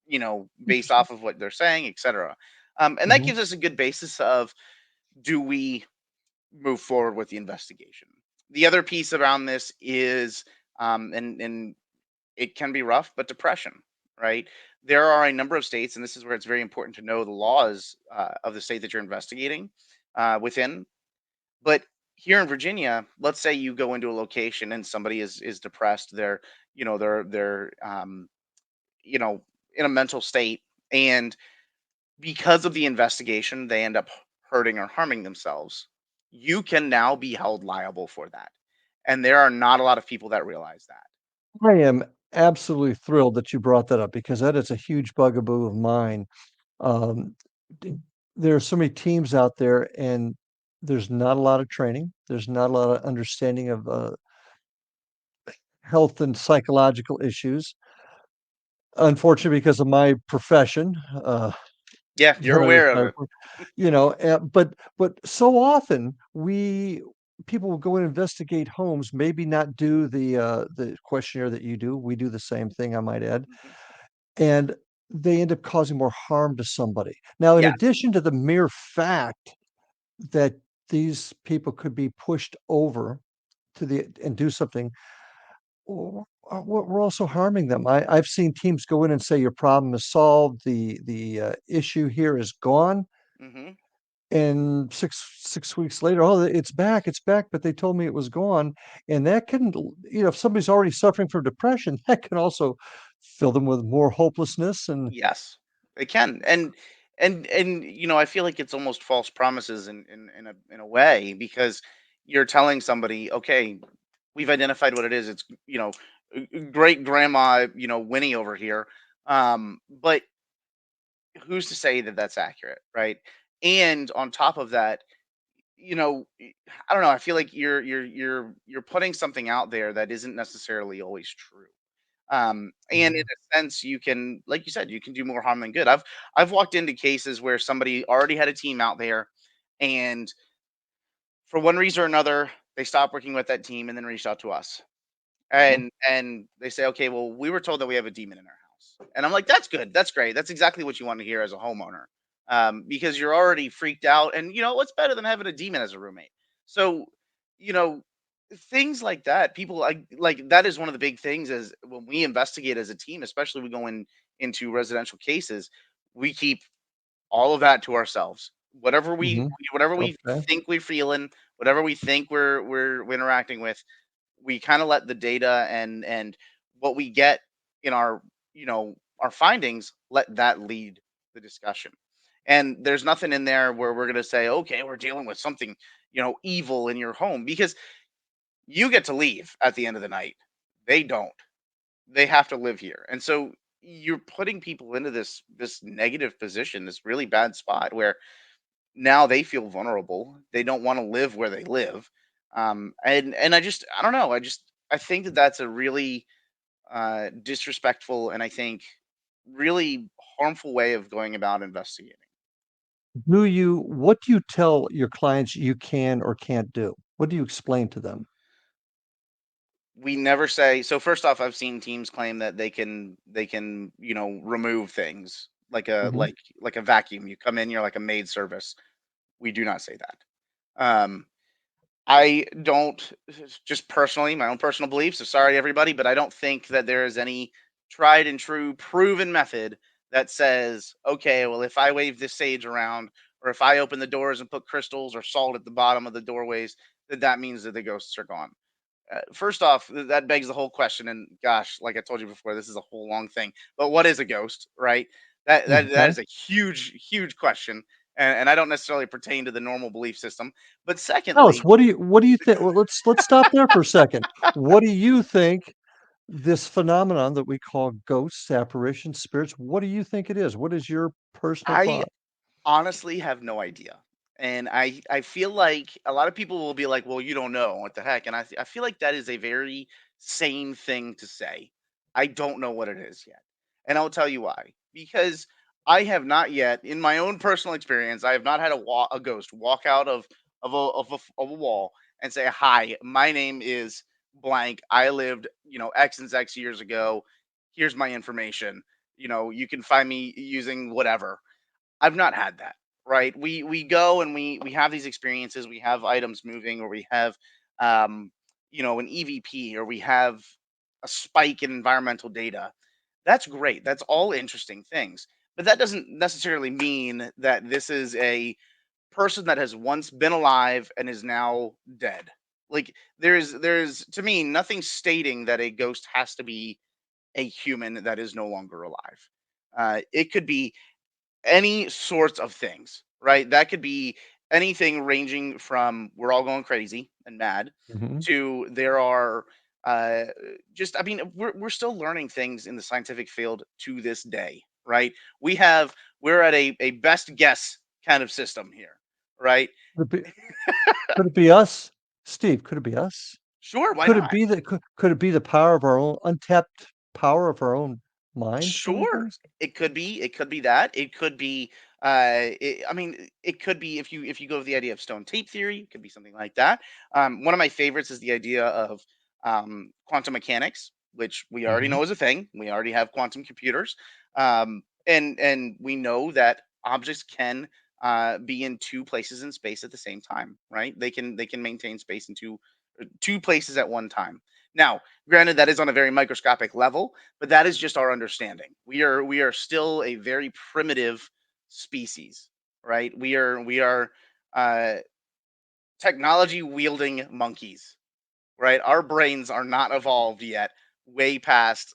[SPEAKER 3] based
[SPEAKER 2] Interesting.
[SPEAKER 3] off of what they're saying, etc. And that
[SPEAKER 2] Mhm.
[SPEAKER 3] gives us a good basis of, do we move forward with the investigation? The other piece around this is, and it can be rough, but depression, right? There are a number of states, and this is where it's very important to know the laws of the state that you're investigating within. But here in Virginia, let's say you go into a location and somebody is depressed. They're you know in a mental state, and because of the investigation, they end up hurting or harming themselves. You can now be held liable for that, and there are not a lot of people that realize that.
[SPEAKER 2] I am absolutely thrilled that you brought that up because that is a huge bugaboo of mine. Um, d there are so many teams out there, and there's not a lot of training. There's not a lot of understanding of, health and psychological issues. Unfortunately, because of my profession,
[SPEAKER 3] Yeah, you're
[SPEAKER 2] that I
[SPEAKER 3] aware of
[SPEAKER 2] retired
[SPEAKER 3] it.
[SPEAKER 2] from, but so often people will go and investigate homes, maybe not do the questionnaire that you do. We do the same thing, I might add,
[SPEAKER 3] Mhm.
[SPEAKER 2] and they end up causing more harm to somebody. Now, in
[SPEAKER 3] Yes.
[SPEAKER 2] addition to the mere fact that these people could be pushed over to the and do something, we're also harming them. I've seen teams go in and say, "Your problem is solved. The issue here is gone."
[SPEAKER 3] Hmm.
[SPEAKER 2] And 6 weeks later, "Oh, it's back, but they told me it was gone." And that can if somebody's already suffering from depression, that can also fill them with more hopelessness and
[SPEAKER 3] Yes, they can. And I feel like it's almost false promises in a way, because you're telling somebody, okay, we've identified what it is. It's, great grandma, Winnie over here. But who's to say that that's accurate, right? And on top of that, I don't know. I feel like you're putting something out there that isn't necessarily always true. And in
[SPEAKER 2] Mhm,
[SPEAKER 3] a sense, you can, like you said, you can do more harm than good. I've walked into cases where somebody already had a team out there, and for one reason or another, they stopped working with that team and then reached out to us.
[SPEAKER 2] mhm,
[SPEAKER 3] And they say, okay, well, we were told that we have a demon in our house. And I'm like, that's good, that's great, that's exactly what you want to hear as a homeowner, because you're already freaked out, and what's better than having a demon as a roommate? So, you know things like that, people like that is one of the big things, is when we investigate as a team, especially we go into residential cases, we keep all of that to ourselves. Whatever we
[SPEAKER 2] mhm.
[SPEAKER 3] whatever we
[SPEAKER 2] Okay.
[SPEAKER 3] think we're feeling, whatever we think we're interacting with, we kind of let the data and what we get in our findings, let that lead the discussion. And there's nothing in there where we're going to say, okay, we're dealing with something evil in your home, because you get to leave at the end of the night. They don't. They have to live here. And so you're putting people into this negative position, this really bad spot, where now they feel vulnerable. They don't want to live where they live. And I don't know. I think that that's a really disrespectful, and I think really harmful way of going about investigating.
[SPEAKER 2] What do you tell your clients you can or can't do? What do you explain to them?
[SPEAKER 3] We never say, so first off, I've seen teams claim that they can remove things like a
[SPEAKER 2] Mhm,
[SPEAKER 3] like a vacuum. You come in, you're like a maid service. We do not say that. Um, I don't, just personally, my own personal beliefs. So sorry, everybody, but I don't think that there is any tried and true proven method that says, okay, well, if I wave this sage around, or if I open the doors and put crystals or salt at the bottom of the doorways, that means that the ghosts are gone. First off, that begs the whole question. And gosh, like I told you before, this is a whole long thing. But what is a ghost, right? That
[SPEAKER 2] okay.
[SPEAKER 3] is a huge, huge question. and I don't necessarily pertain to the normal belief system. But
[SPEAKER 2] Alice,
[SPEAKER 3] secondly,
[SPEAKER 2] what do you think? Well, let's stop there for a second. What do you think this phenomenon that we call ghosts, apparitions, spirits, what do you think it is? What is your personal
[SPEAKER 3] I
[SPEAKER 2] thought?
[SPEAKER 3] honestly have no idea. And I feel like a lot of people will be like, "Well, you don't know what the heck," and I feel like that is a very sane thing to say. I don't know what it is yet, and I'll tell you why. Because I have not yet, in my own personal experience, I have not had a ghost walk out of a wall and say, "Hi, my name is blank. I lived, X and X years ago. Here's my information. You can find me using whatever." I've not had that, right? We go and we have these experiences, we have items moving, or we have um, an EVP, or we have a spike in environmental data. That's great. That's all interesting things. But that doesn't necessarily mean that this is a person that has once been alive and is now dead. Like there's to me nothing stating that a ghost has to be a human that is no longer alive. It could be any sorts of things, right? That could be anything ranging from we're all going crazy and mad
[SPEAKER 2] Mhm.
[SPEAKER 3] to there are uh just I mean we're still learning things in the scientific field to this day, right? We're at a best guess kind of system here, right?
[SPEAKER 2] Could it be could it be us? Steve, could it be us?
[SPEAKER 3] Sure, why
[SPEAKER 2] Could it
[SPEAKER 3] not?
[SPEAKER 2] be that could it be the power of our own untapped power of our own mind doing
[SPEAKER 3] Sure.
[SPEAKER 2] things?
[SPEAKER 3] It could be that. It could be I mean, it could be if you go with the idea of stone tape theory, it could be something like that. One of my favorites is the idea of quantum mechanics, which we already
[SPEAKER 2] Mhm.
[SPEAKER 3] know is a thing. We already have quantum computers. And we know that objects can be in two places in space at the same time, right? They can maintain space in two places at one time. Now, granted, that is on a very microscopic level, but that is just our understanding. We are still a very primitive species, right? We are uh, technology wielding monkeys, right? Our brains are not evolved yet, way past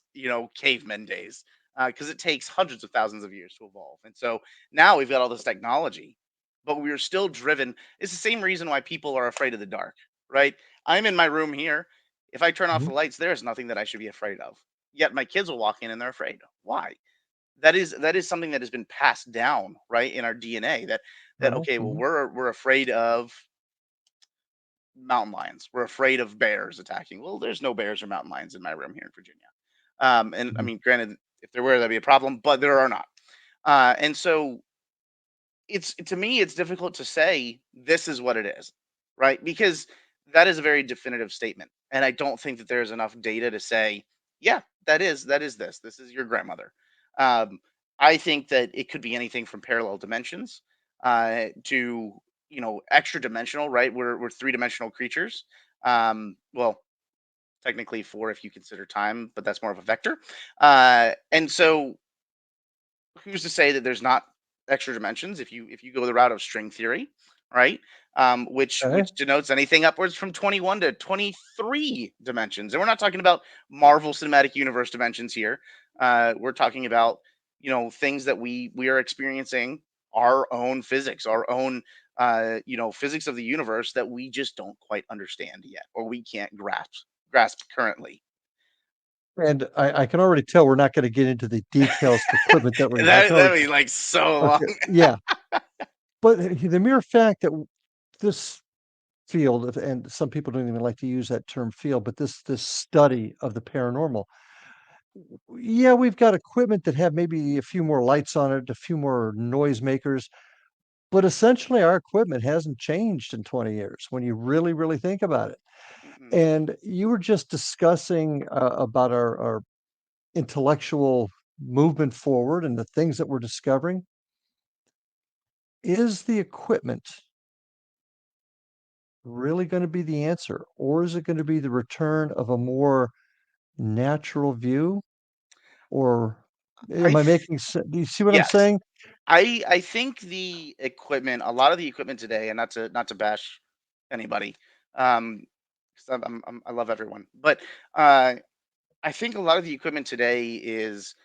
[SPEAKER 3] caveman days, because it takes hundreds of thousands of years to evolve. And so now we've got all this technology, but we're still driven. It's the same reason why people are afraid of the dark, right? I'm in my room here. If I turn off
[SPEAKER 2] Mhm.
[SPEAKER 3] the lights, there's nothing that I should be afraid of. Yet my kids will walk in and they're afraid. Why? That is something that has been passed down, right, in our DNA. That
[SPEAKER 2] Right.
[SPEAKER 3] okay, well,
[SPEAKER 2] Mhm.
[SPEAKER 3] we're afraid of mountain lions. We're afraid of bears attacking. Well, there's no bears or mountain lions in my room here in Virginia. And I
[SPEAKER 2] Mhm.
[SPEAKER 3] mean, granted, if there were, that'd be a problem, but there are not. And so it's to me, it's difficult to say this is what it is, right? Because that is a very definitive statement, and I don't think that there's enough data to say, yeah, that is this. This is your grandmother. Um, I think that it could be anything from parallel dimensions to extra dimensional, right? We're three-dimensional creatures. Well, technically four if you consider time, but that's more of a vector. And so who's to say that there's not extra dimensions if you go the route of string theory, right? Which
[SPEAKER 2] Okay.
[SPEAKER 3] which denotes anything upwards from 21 to 23 dimensions, and we're not talking about Marvel Cinematic Universe dimensions here. We're talking about things that we are experiencing our own physics, our own physics of the universe that we just don't quite understand yet, or we can't grasp currently.
[SPEAKER 2] And I can already tell we're not gonna get into the details of equipment that we I
[SPEAKER 3] That
[SPEAKER 2] can already
[SPEAKER 3] that be like so long.
[SPEAKER 2] okay, yeah. But the mere fact that this field of and some people don't even like to use that term field, but this study of the paranormal, yeah, we've got equipment that have maybe a few more lights on it, a few more noisemakers, but essentially our equipment hasn't changed in 20 years when you really, really think about it.
[SPEAKER 3] Mm-mm.
[SPEAKER 2] And you were just discussing about our intellectual movement forward and the things that we're discovering. Is the equipment really going to be the answer, or is it going to be the return of a more natural view? Or
[SPEAKER 3] I
[SPEAKER 2] am I making sense? Do you see what I'm
[SPEAKER 3] Yes.
[SPEAKER 2] saying?
[SPEAKER 3] I think the equipment, a lot of the equipment today, and not to bash anybody, um, 'cause I love everyone, but uh, I think a lot of the equipment today is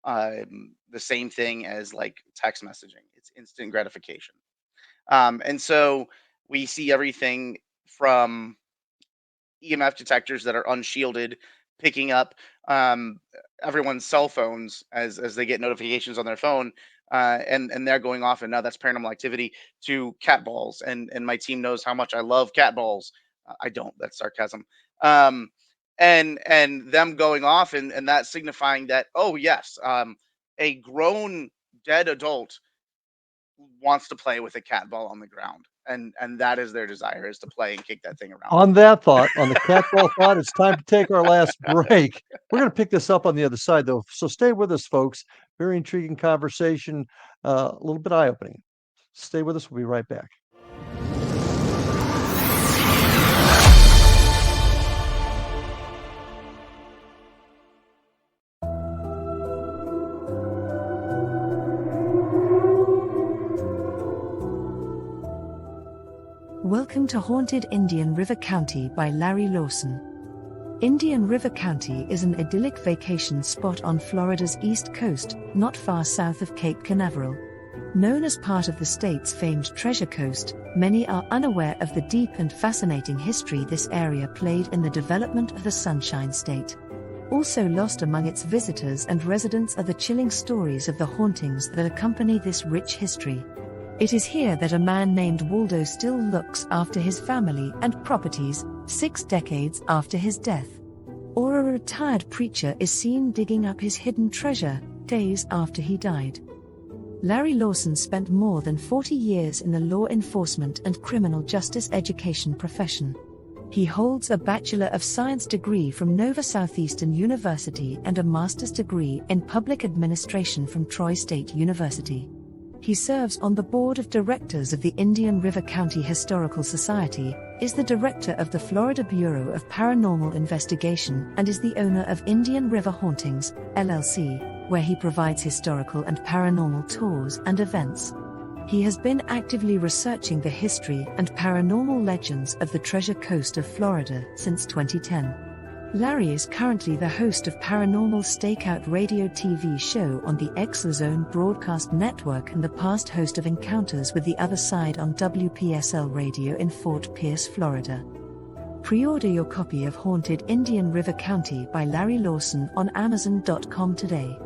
[SPEAKER 3] the same thing as like text messaging. It's instant gratification. And so we see everything from EMF detectors that are unshielded, picking up everyone's cell phones as they get notifications on their phone, and they're going off, and now that's paranormal activity. To cat balls, and my team knows how much I love cat balls. I don't. That's sarcasm. Um, and them going off, and that signifying that, oh yes, a grown dead adult wants to play with a cat ball on the ground, and that is their desire, is to play and kick that thing around.
[SPEAKER 2] On that thought, on the cat ball thought, it's time to take our last break. We're going to pick this up on the other side, though. So stay with us, folks. Very intriguing conversation, a little bit eye opening. Stay with us. We'll be right back.
[SPEAKER 1] Welcome to Haunted Indian River County by Larry Lawson. Indian River County is an idyllic vacation spot on Florida's east coast, not far south of Cape Canaveral. Known as part of the state's famed Treasure Coast, many are unaware of the deep and fascinating history this area played in the development of the Sunshine State. Also lost among its visitors and residents are the chilling stories of the hauntings that accompany this rich history. It is here that a man named Waldo still looks after his family and properties, 6 decades after his death. Or a retired preacher is seen digging up his hidden treasure, days after he died. Larry Lawson spent more than 40 years in the law enforcement and criminal justice education profession. He holds a Bachelor of Science degree from Nova Southeastern University and a master's degree in public administration from Troy State University. He serves on the board of directors of the Indian River County Historical Society, is the director of the Florida Bureau of Paranormal Investigation, and is the owner of Indian River Hauntings, LLC, where he provides historical and paranormal tours and events. He has been actively researching the history and paranormal legends of the Treasure Coast of Florida since 2010. Larry is currently the host of Paranormal Stakeout radio TV show on the Exozone Broadcast Network and the past host of Encounters with the Other Side on WPSL Radio in Fort Pierce, Florida. Pre-order your copy of Haunted Indian River County by Larry Lawson on Amazon.com today.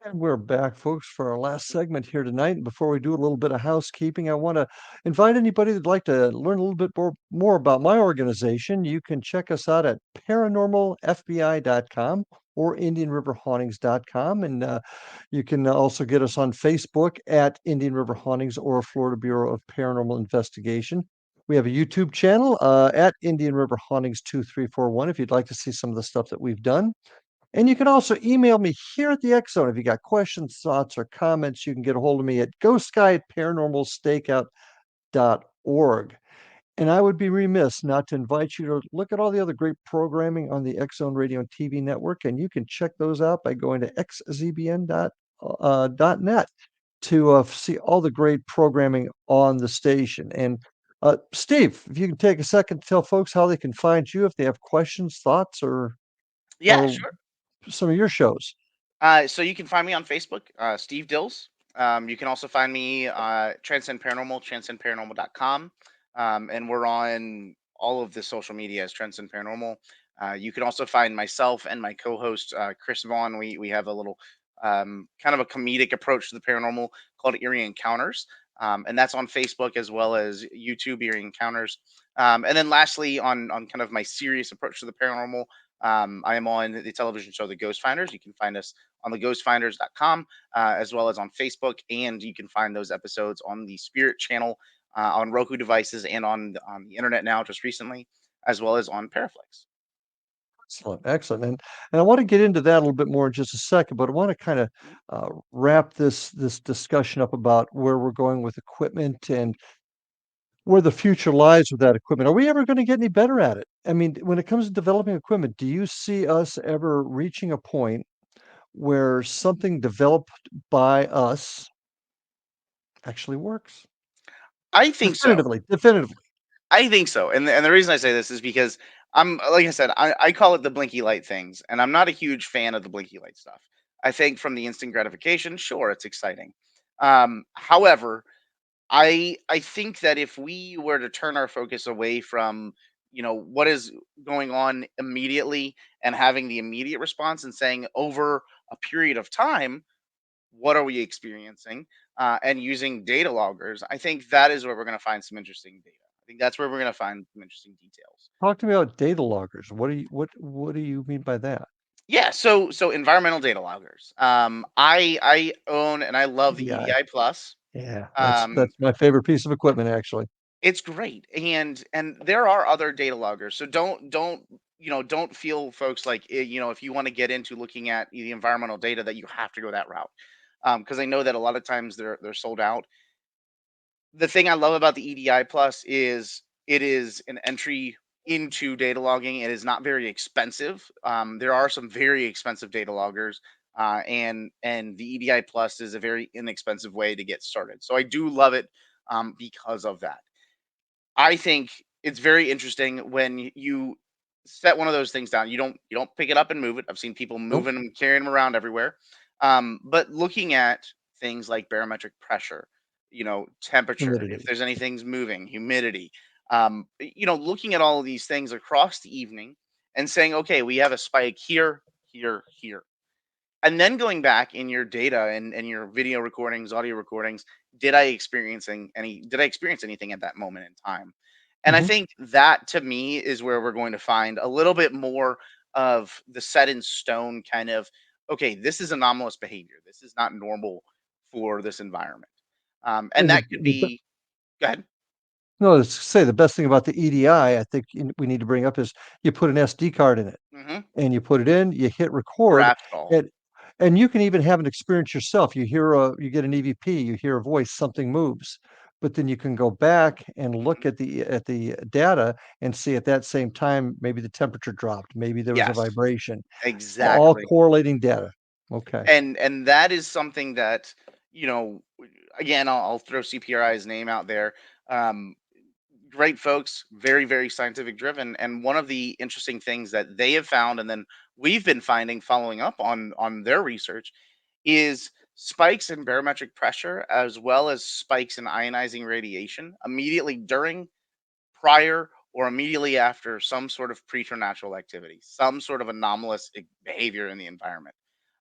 [SPEAKER 2] And we're back, folks, for our last segment here tonight. And before we do a little bit of housekeeping, I want to invite anybody that'd like to learn a little bit more about my organization. You can check us out at paranormalfbi.com or indianriverhauntings.com. And you can also get us on Facebook at Indian River Hauntings or Florida Bureau of Paranormal Investigation. We have a YouTube channel at Indian River Hauntings 2341 if you'd like to see some of the stuff that we've done. And you can also email me here at the X Zone. If you got questions, thoughts, or comments, you can get a hold of me at ghostguy@paranormalstakeout.org. And I would be remiss not to invite you to look at all the other great programming on the X Zone Radio and TV network. And you can check those out by going to xzbn.net to see all the great programming on the station. And Steve, if you can take a second to tell folks how they can find you if they have questions, thoughts, or
[SPEAKER 3] Yeah, sure.
[SPEAKER 2] some of your shows.
[SPEAKER 3] So you can find me on Facebook, Steve Dills. You can also find me Transcend Paranormal, transcendparanormal.com. And we're on all of the social media as Transcend Paranormal. You can also find myself and my co-host, Chris Vaughn. We have a little kind of a comedic approach to the paranormal called Eerie Encounters. And that's on Facebook as well as YouTube, Eerie Encounters. And then lastly, on kind of my serious approach to the paranormal, I am on the television show The Ghost Finders. You can find us on theghostfinders.com, as well as on Facebook, and you can find those episodes on the Spirit channel on Roku devices and on the internet now just recently, as well as on Paraflex.
[SPEAKER 2] Excellent, excellent. And I want to get into that a little bit more in just a second, but I want to kind of wrap this discussion up about where we're going with equipment and where the future lies with that equipment. Are we ever going to get any better at it? I mean, when it comes to developing equipment, do you see us ever reaching a point where something developed by us actually works?
[SPEAKER 3] I think so.
[SPEAKER 2] Definitively.
[SPEAKER 3] I think so. And the reason I say this is because I'm like I said, I call it the blinky light things, and I'm not a huge fan of the blinky light stuff. I think from the instant gratification, sure, it's exciting. However, I think that if we were to turn our focus away from, what is going on immediately and having the immediate response and saying over a period of time, what are we experiencing, and using data loggers, I think that is where we're going to find some interesting data. I think that's where we're going to find some interesting details.
[SPEAKER 2] Talk to me about data loggers. What do you mean by that?
[SPEAKER 3] Yeah, so environmental data loggers. I own and I love the
[SPEAKER 2] EDI.
[SPEAKER 3] EDI Plus.
[SPEAKER 2] Yeah,
[SPEAKER 3] Um,
[SPEAKER 2] that's my favorite piece of equipment, actually.
[SPEAKER 3] it's great, and there are other data loggers. So don't feel, folks, like if you want to get into looking at the environmental data that you have to go that route, because I know that a lot of times they're sold out. The thing I love about the EDI Plus is it is an entry into data logging. It is not very expensive. There are some very expensive data loggers, and the EDI Plus is a very inexpensive way to get started. So I do love it, because of that. I think it's very interesting when you set one of those things down. You don't pick it up and move it. I've seen people
[SPEAKER 2] Nope.
[SPEAKER 3] moving and carrying them around everywhere. But looking at things like barometric pressure, temperature, if
[SPEAKER 2] Humidity.
[SPEAKER 3] there's anything's moving, humidity, looking at all of these things across the evening and saying, okay, we have a spike here, here, here, and then going back in your data and your video recordings, audio recordings, did I experience anything at that moment in time? And I
[SPEAKER 2] Mhm.
[SPEAKER 3] think that, to me, is where we're going to find a little bit more of the set in stone kind of, okay, this is anomalous behavior, this is not normal for this environment. And
[SPEAKER 2] And
[SPEAKER 3] that could be, go ahead.
[SPEAKER 2] no, let's say the best thing about the EDI, I think we need to bring up is you put an SD card in it,
[SPEAKER 3] Hmm.
[SPEAKER 2] and you put it in, you hit record,
[SPEAKER 3] Graph it all.
[SPEAKER 2] and you can even have an experience yourself. You get an EVP, you hear a voice, something moves, but then you can go back and look
[SPEAKER 3] Mhm.
[SPEAKER 2] at the data and see at that same time, maybe the temperature dropped, maybe there was a
[SPEAKER 3] Yes,
[SPEAKER 2] vibration, all
[SPEAKER 3] exactly.
[SPEAKER 2] correlating data. Okay.
[SPEAKER 3] And that is something that, again, I'll throw CPRI's name out there. um Great folks, very, very scientific driven, and one of the interesting things that they have found, and then we've been finding following up on their research, is spikes in barometric pressure as well as spikes in ionizing radiation immediately during, prior, or immediately after some sort of preternatural activity, some sort of anomalous behavior in the environment.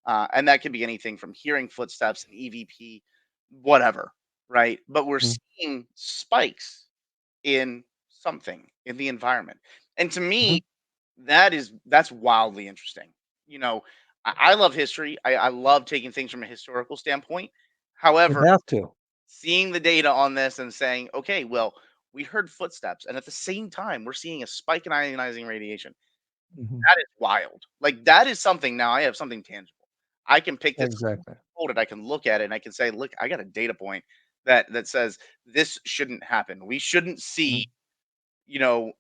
[SPEAKER 3] And that could be anything from hearing footsteps, an EVP, whatever, right? But we're
[SPEAKER 2] Mhm,
[SPEAKER 3] seeing spikes in something in the environment. And to
[SPEAKER 2] mhm.
[SPEAKER 3] me, that's wildly interesting. You know, I love history. I love taking things from a historical standpoint.
[SPEAKER 2] You
[SPEAKER 3] However,
[SPEAKER 2] have to.
[SPEAKER 3] seeing the data on this and saying, okay, well, we heard footsteps, and at the same time, we're seeing a spike in ionizing radiation.
[SPEAKER 2] Mhm.
[SPEAKER 3] That is wild. Like, that is something. Now I have something tangible. I can pick this up,
[SPEAKER 2] Exactly.
[SPEAKER 3] hold it, I can look at it, and I can say, look, I got a data point that says this shouldn't happen. We shouldn't see,
[SPEAKER 2] Mhm,
[SPEAKER 3] you know,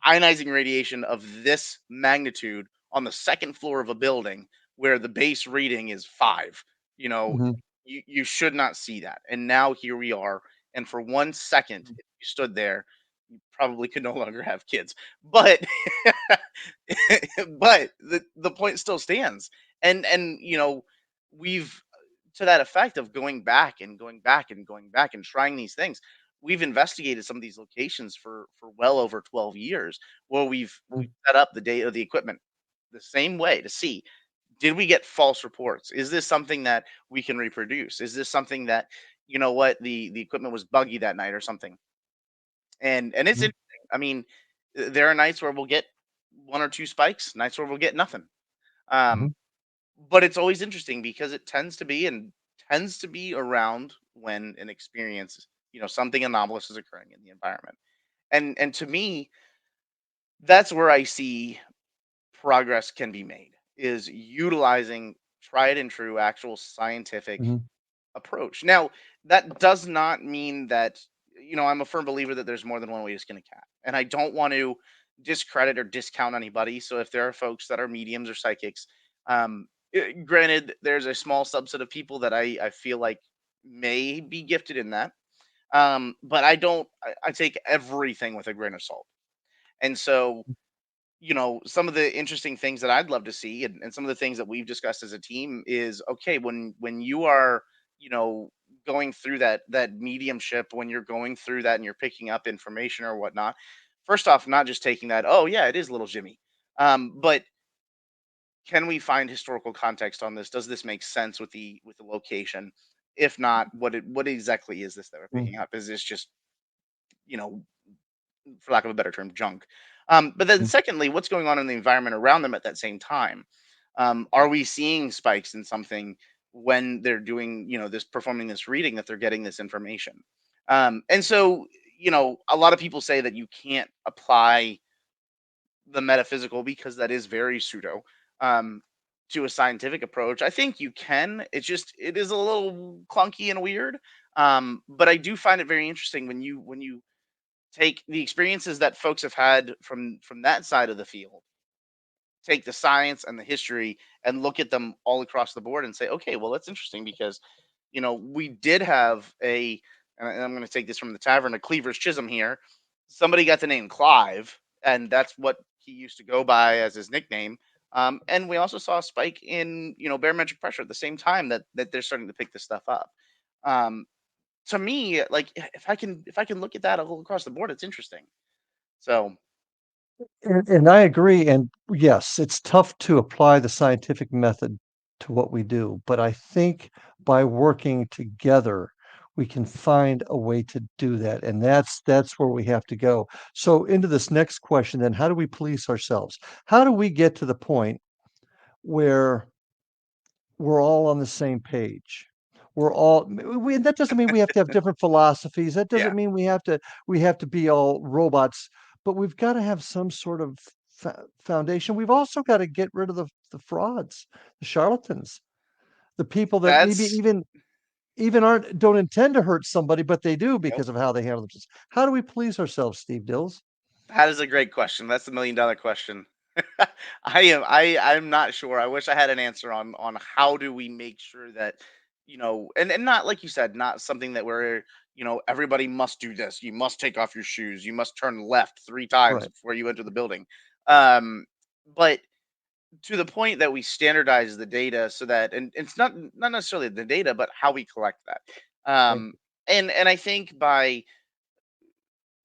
[SPEAKER 3] ionizing radiation of this magnitude on the second floor of a building where the base reading is 5. You know,
[SPEAKER 2] mhm,
[SPEAKER 3] you should not see that. And now here we are. And for 1 second, if you stood there, you probably could no longer have kids. But but the point still stands. And we've, to that effect of going back and going back and going back and trying these things. We've investigated some of these locations for well over 12 years, where we've
[SPEAKER 2] mhm,
[SPEAKER 3] set up the data, the equipment, the same way to see, did we get false reports? Is this something that we can reproduce? Is this something that, what, the equipment was buggy that night or something? And it's
[SPEAKER 2] mhm,
[SPEAKER 3] interesting. I mean, there are nights where we'll get one or two spikes, nights where we'll get nothing. Um,
[SPEAKER 2] mhm,
[SPEAKER 3] but it's always interesting because it tends to be around when an experience, something anomalous is occurring in the environment. And to me, that's where I see progress can be made, is utilizing tried and true actual scientific
[SPEAKER 2] mhm,
[SPEAKER 3] approach. Now, that does not mean that I'm a firm believer that there's more than one way to skin a cat, and I don't want to discredit or discount anybody. So if there are folks that are mediums or psychics, granted, there's a small subset of people that I feel like may be gifted in that. But I don't. I take everything with a grain of salt, and so some of the interesting things that I'd love to see, and some of the things that we've discussed as a team is okay when you are, you know, going through that mediumship, when you're going through that and you're picking up information or whatnot. First off, not just taking that, oh yeah, it is little Jimmy, but can we find historical context on this? Does this make sense with the location? If not, what exactly is this that we're
[SPEAKER 2] Mm,
[SPEAKER 3] picking up? Is this just you know for lack of a better term, junk? But then,
[SPEAKER 2] mm.
[SPEAKER 3] secondly, what's going on in the environment around them at that same time? Are we seeing spikes in something when they're doing, this performing this reading that they're getting this information? And so, a lot of people say that you can't apply the metaphysical because that is very pseudo to a scientific approach. I think you can. It is a little clunky and weird. But I do find it very interesting when you take the experiences that folks have had from that side of the field, take the science and the history and look at them all across the board and say, okay, well, that's interesting because we did have and I'm going to take this from the tavern, a Cleaver's Chisholm here. Somebody got the name Clive, and that's what he used to go by as his nickname. And we also saw a spike in barometric pressure at the same time that they're starting to pick this stuff up. um, to me, like, if I can look at that all across the board, it's interesting. So,
[SPEAKER 2] And I agree. And yes, it's tough to apply the scientific method to what we do, but I think by working together, we can find a way to do that. And that's where we have to go. So into this next question, then, how do we police ourselves? How do we get to the point where we're all on the same page? We're all that doesn't mean we have to have different philosophies. That
[SPEAKER 3] yeah,
[SPEAKER 2] doesn't mean we have to be all robots, but we've got to have some sort of foundation. We've also got to get rid of the frauds, the charlatans, the people that maybe
[SPEAKER 3] that's
[SPEAKER 2] even aren't don't intend to hurt somebody, but they do
[SPEAKER 3] nope.
[SPEAKER 2] because of how they handle themselves. How do we police ourselves, Steve Dills?
[SPEAKER 3] That is a great question. That's the $1,000,000 question. I'm not sure. I wish I had an answer on how do we make sure that and not like you said, not something that we're everybody must do this. You must take off your shoes. You must turn left 3 times
[SPEAKER 2] Right.
[SPEAKER 3] before you enter the building. Um, but to the point that we standardize the data so that, and it's not necessarily the data but how we collect that.
[SPEAKER 2] Thank
[SPEAKER 3] um
[SPEAKER 2] you.
[SPEAKER 3] and I think by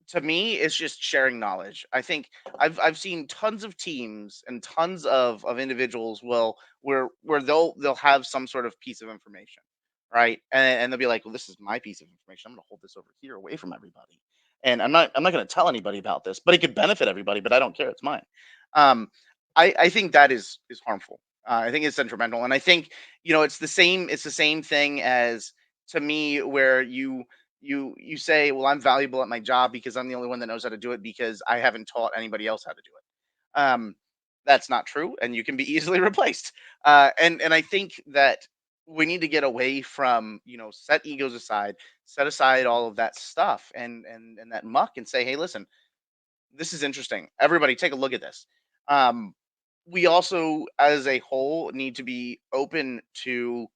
[SPEAKER 3] to me it's just sharing knowledge. I think I've seen tons of teams and tons of individuals will where they'll have some sort of piece of information, right? And they'll be like, well, this is my piece of information, I'm going to hold this over here away from everybody, and I'm not going to tell anybody about this, but it could benefit everybody, but I don't care, it's mine. um I think that is harmful. I think it's detrimental, and I think it's the same thing as, to me, where you say, well, I'm valuable at my job because I'm the only one that knows how to do it because I haven't taught anybody else how to do it. That's not true, and you can be easily replaced. And I think that we need to get away from set egos aside, set aside all of that stuff and that muck, and say, hey, listen, this is interesting. Everybody, take a look at this. Um, we also, as a whole, need to be open to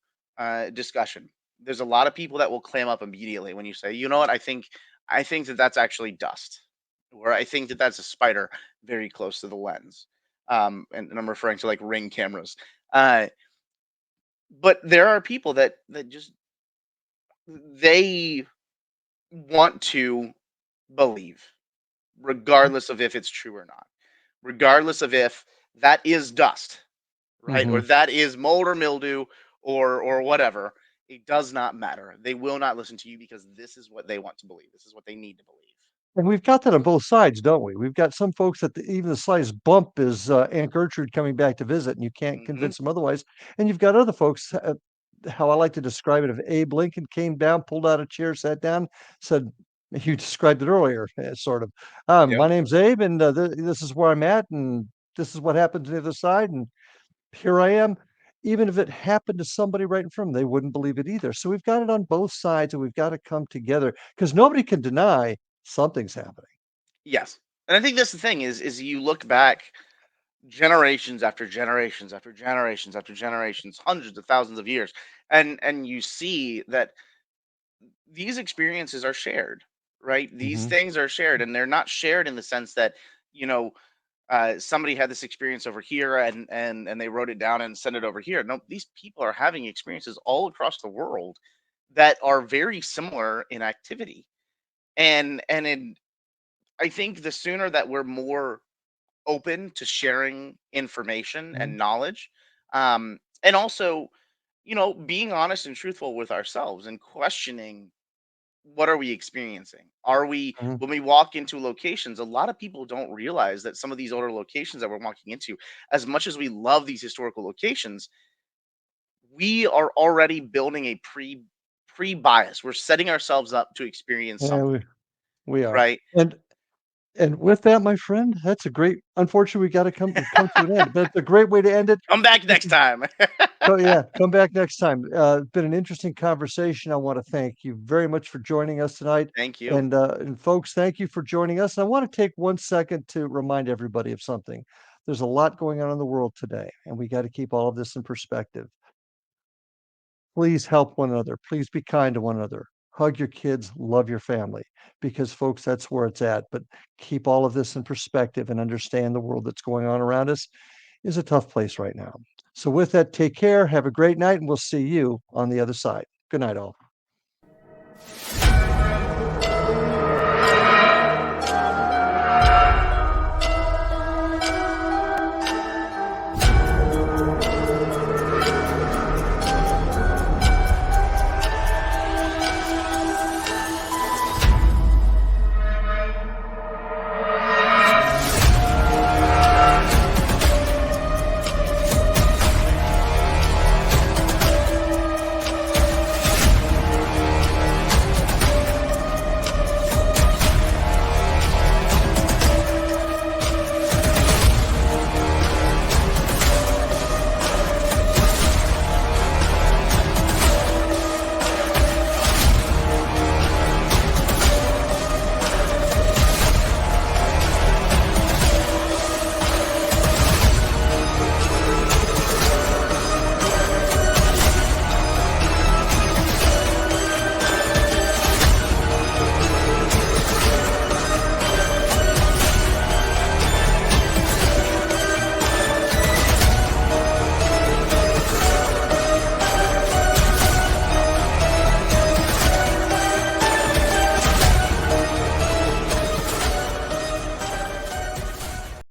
[SPEAKER 3] discussion. There's a lot of people that will clam up immediately when you say, you know what, I think that that's actually dust, or I think that that's a spider very close to the lens. And I'm referring to like Ring cameras. Uh, but there are people that just they want to believe, regardless of if it's true or not, regardless of if that is dust, right? Or
[SPEAKER 2] Mhm.
[SPEAKER 3] that is mold or mildew or whatever. It does not matter. They will not listen to you because this is what they want to believe. This is what they need to believe.
[SPEAKER 2] And we've got that on both sides, don't we? We've got some folks that even the slightest bump is Aunt Gertrude coming back to visit, and you can't
[SPEAKER 3] Hmm.
[SPEAKER 2] convince them otherwise. And you've got other folks, how I like to describe it, if Abe Lincoln came down, pulled out a chair, sat down, said, you described it earlier, sort of,
[SPEAKER 3] Yep.
[SPEAKER 2] my name's Abe, and this is where I'm at, and this is what happens to the other side, and here I am. even if it happened to somebody right in front of them, they wouldn't believe it either. So we've got it on both sides, and we've got to come together because nobody can deny something's happening.
[SPEAKER 3] Yes. And I think that's the thing is you look back generations after generations after generations after generations, hundreds of thousands of years, and you see that these experiences are shared, right? These
[SPEAKER 2] Hmm.
[SPEAKER 3] things are shared, and they're not shared in the sense that, you know, somebody had this experience over here and they wrote it down and sent it over here. No, these people are having experiences all across the world that are very similar in activity. And I think the sooner that we're more open to sharing information
[SPEAKER 2] Hmm.
[SPEAKER 3] and knowledge, and also, being honest and truthful with ourselves and questioning what are we experiencing? Are we
[SPEAKER 2] Hmm.
[SPEAKER 3] when we walk into locations, a lot of people don't realize that some of these older locations that we're walking into, as much as we love these historical locations, we are already building a pre bias. We're setting ourselves up to experience
[SPEAKER 2] Yeah,
[SPEAKER 3] something,
[SPEAKER 2] we are.
[SPEAKER 3] right?
[SPEAKER 2] And with that, my friend, that's a great. Unfortunately, we got to come to an end, but it's a great way to end it.
[SPEAKER 3] Come back
[SPEAKER 2] It's
[SPEAKER 3] next time.
[SPEAKER 2] yeah, come back next time. It's been an interesting conversation. I want to thank you very much for joining us tonight.
[SPEAKER 3] Thank you.
[SPEAKER 2] And folks, thank you for joining us. And I want to take 1 second to remind everybody of something. There's a lot going on in the world today, and we got to keep all of this in perspective. Please help one another. Please be kind to one another. Hug your kids, love your family, because folks, that's where it's at. But keep all of this in perspective and understand the world that's going on around us is a tough place right now. So with that, take care, have a great night, and we'll see you on the other side. Good night, all.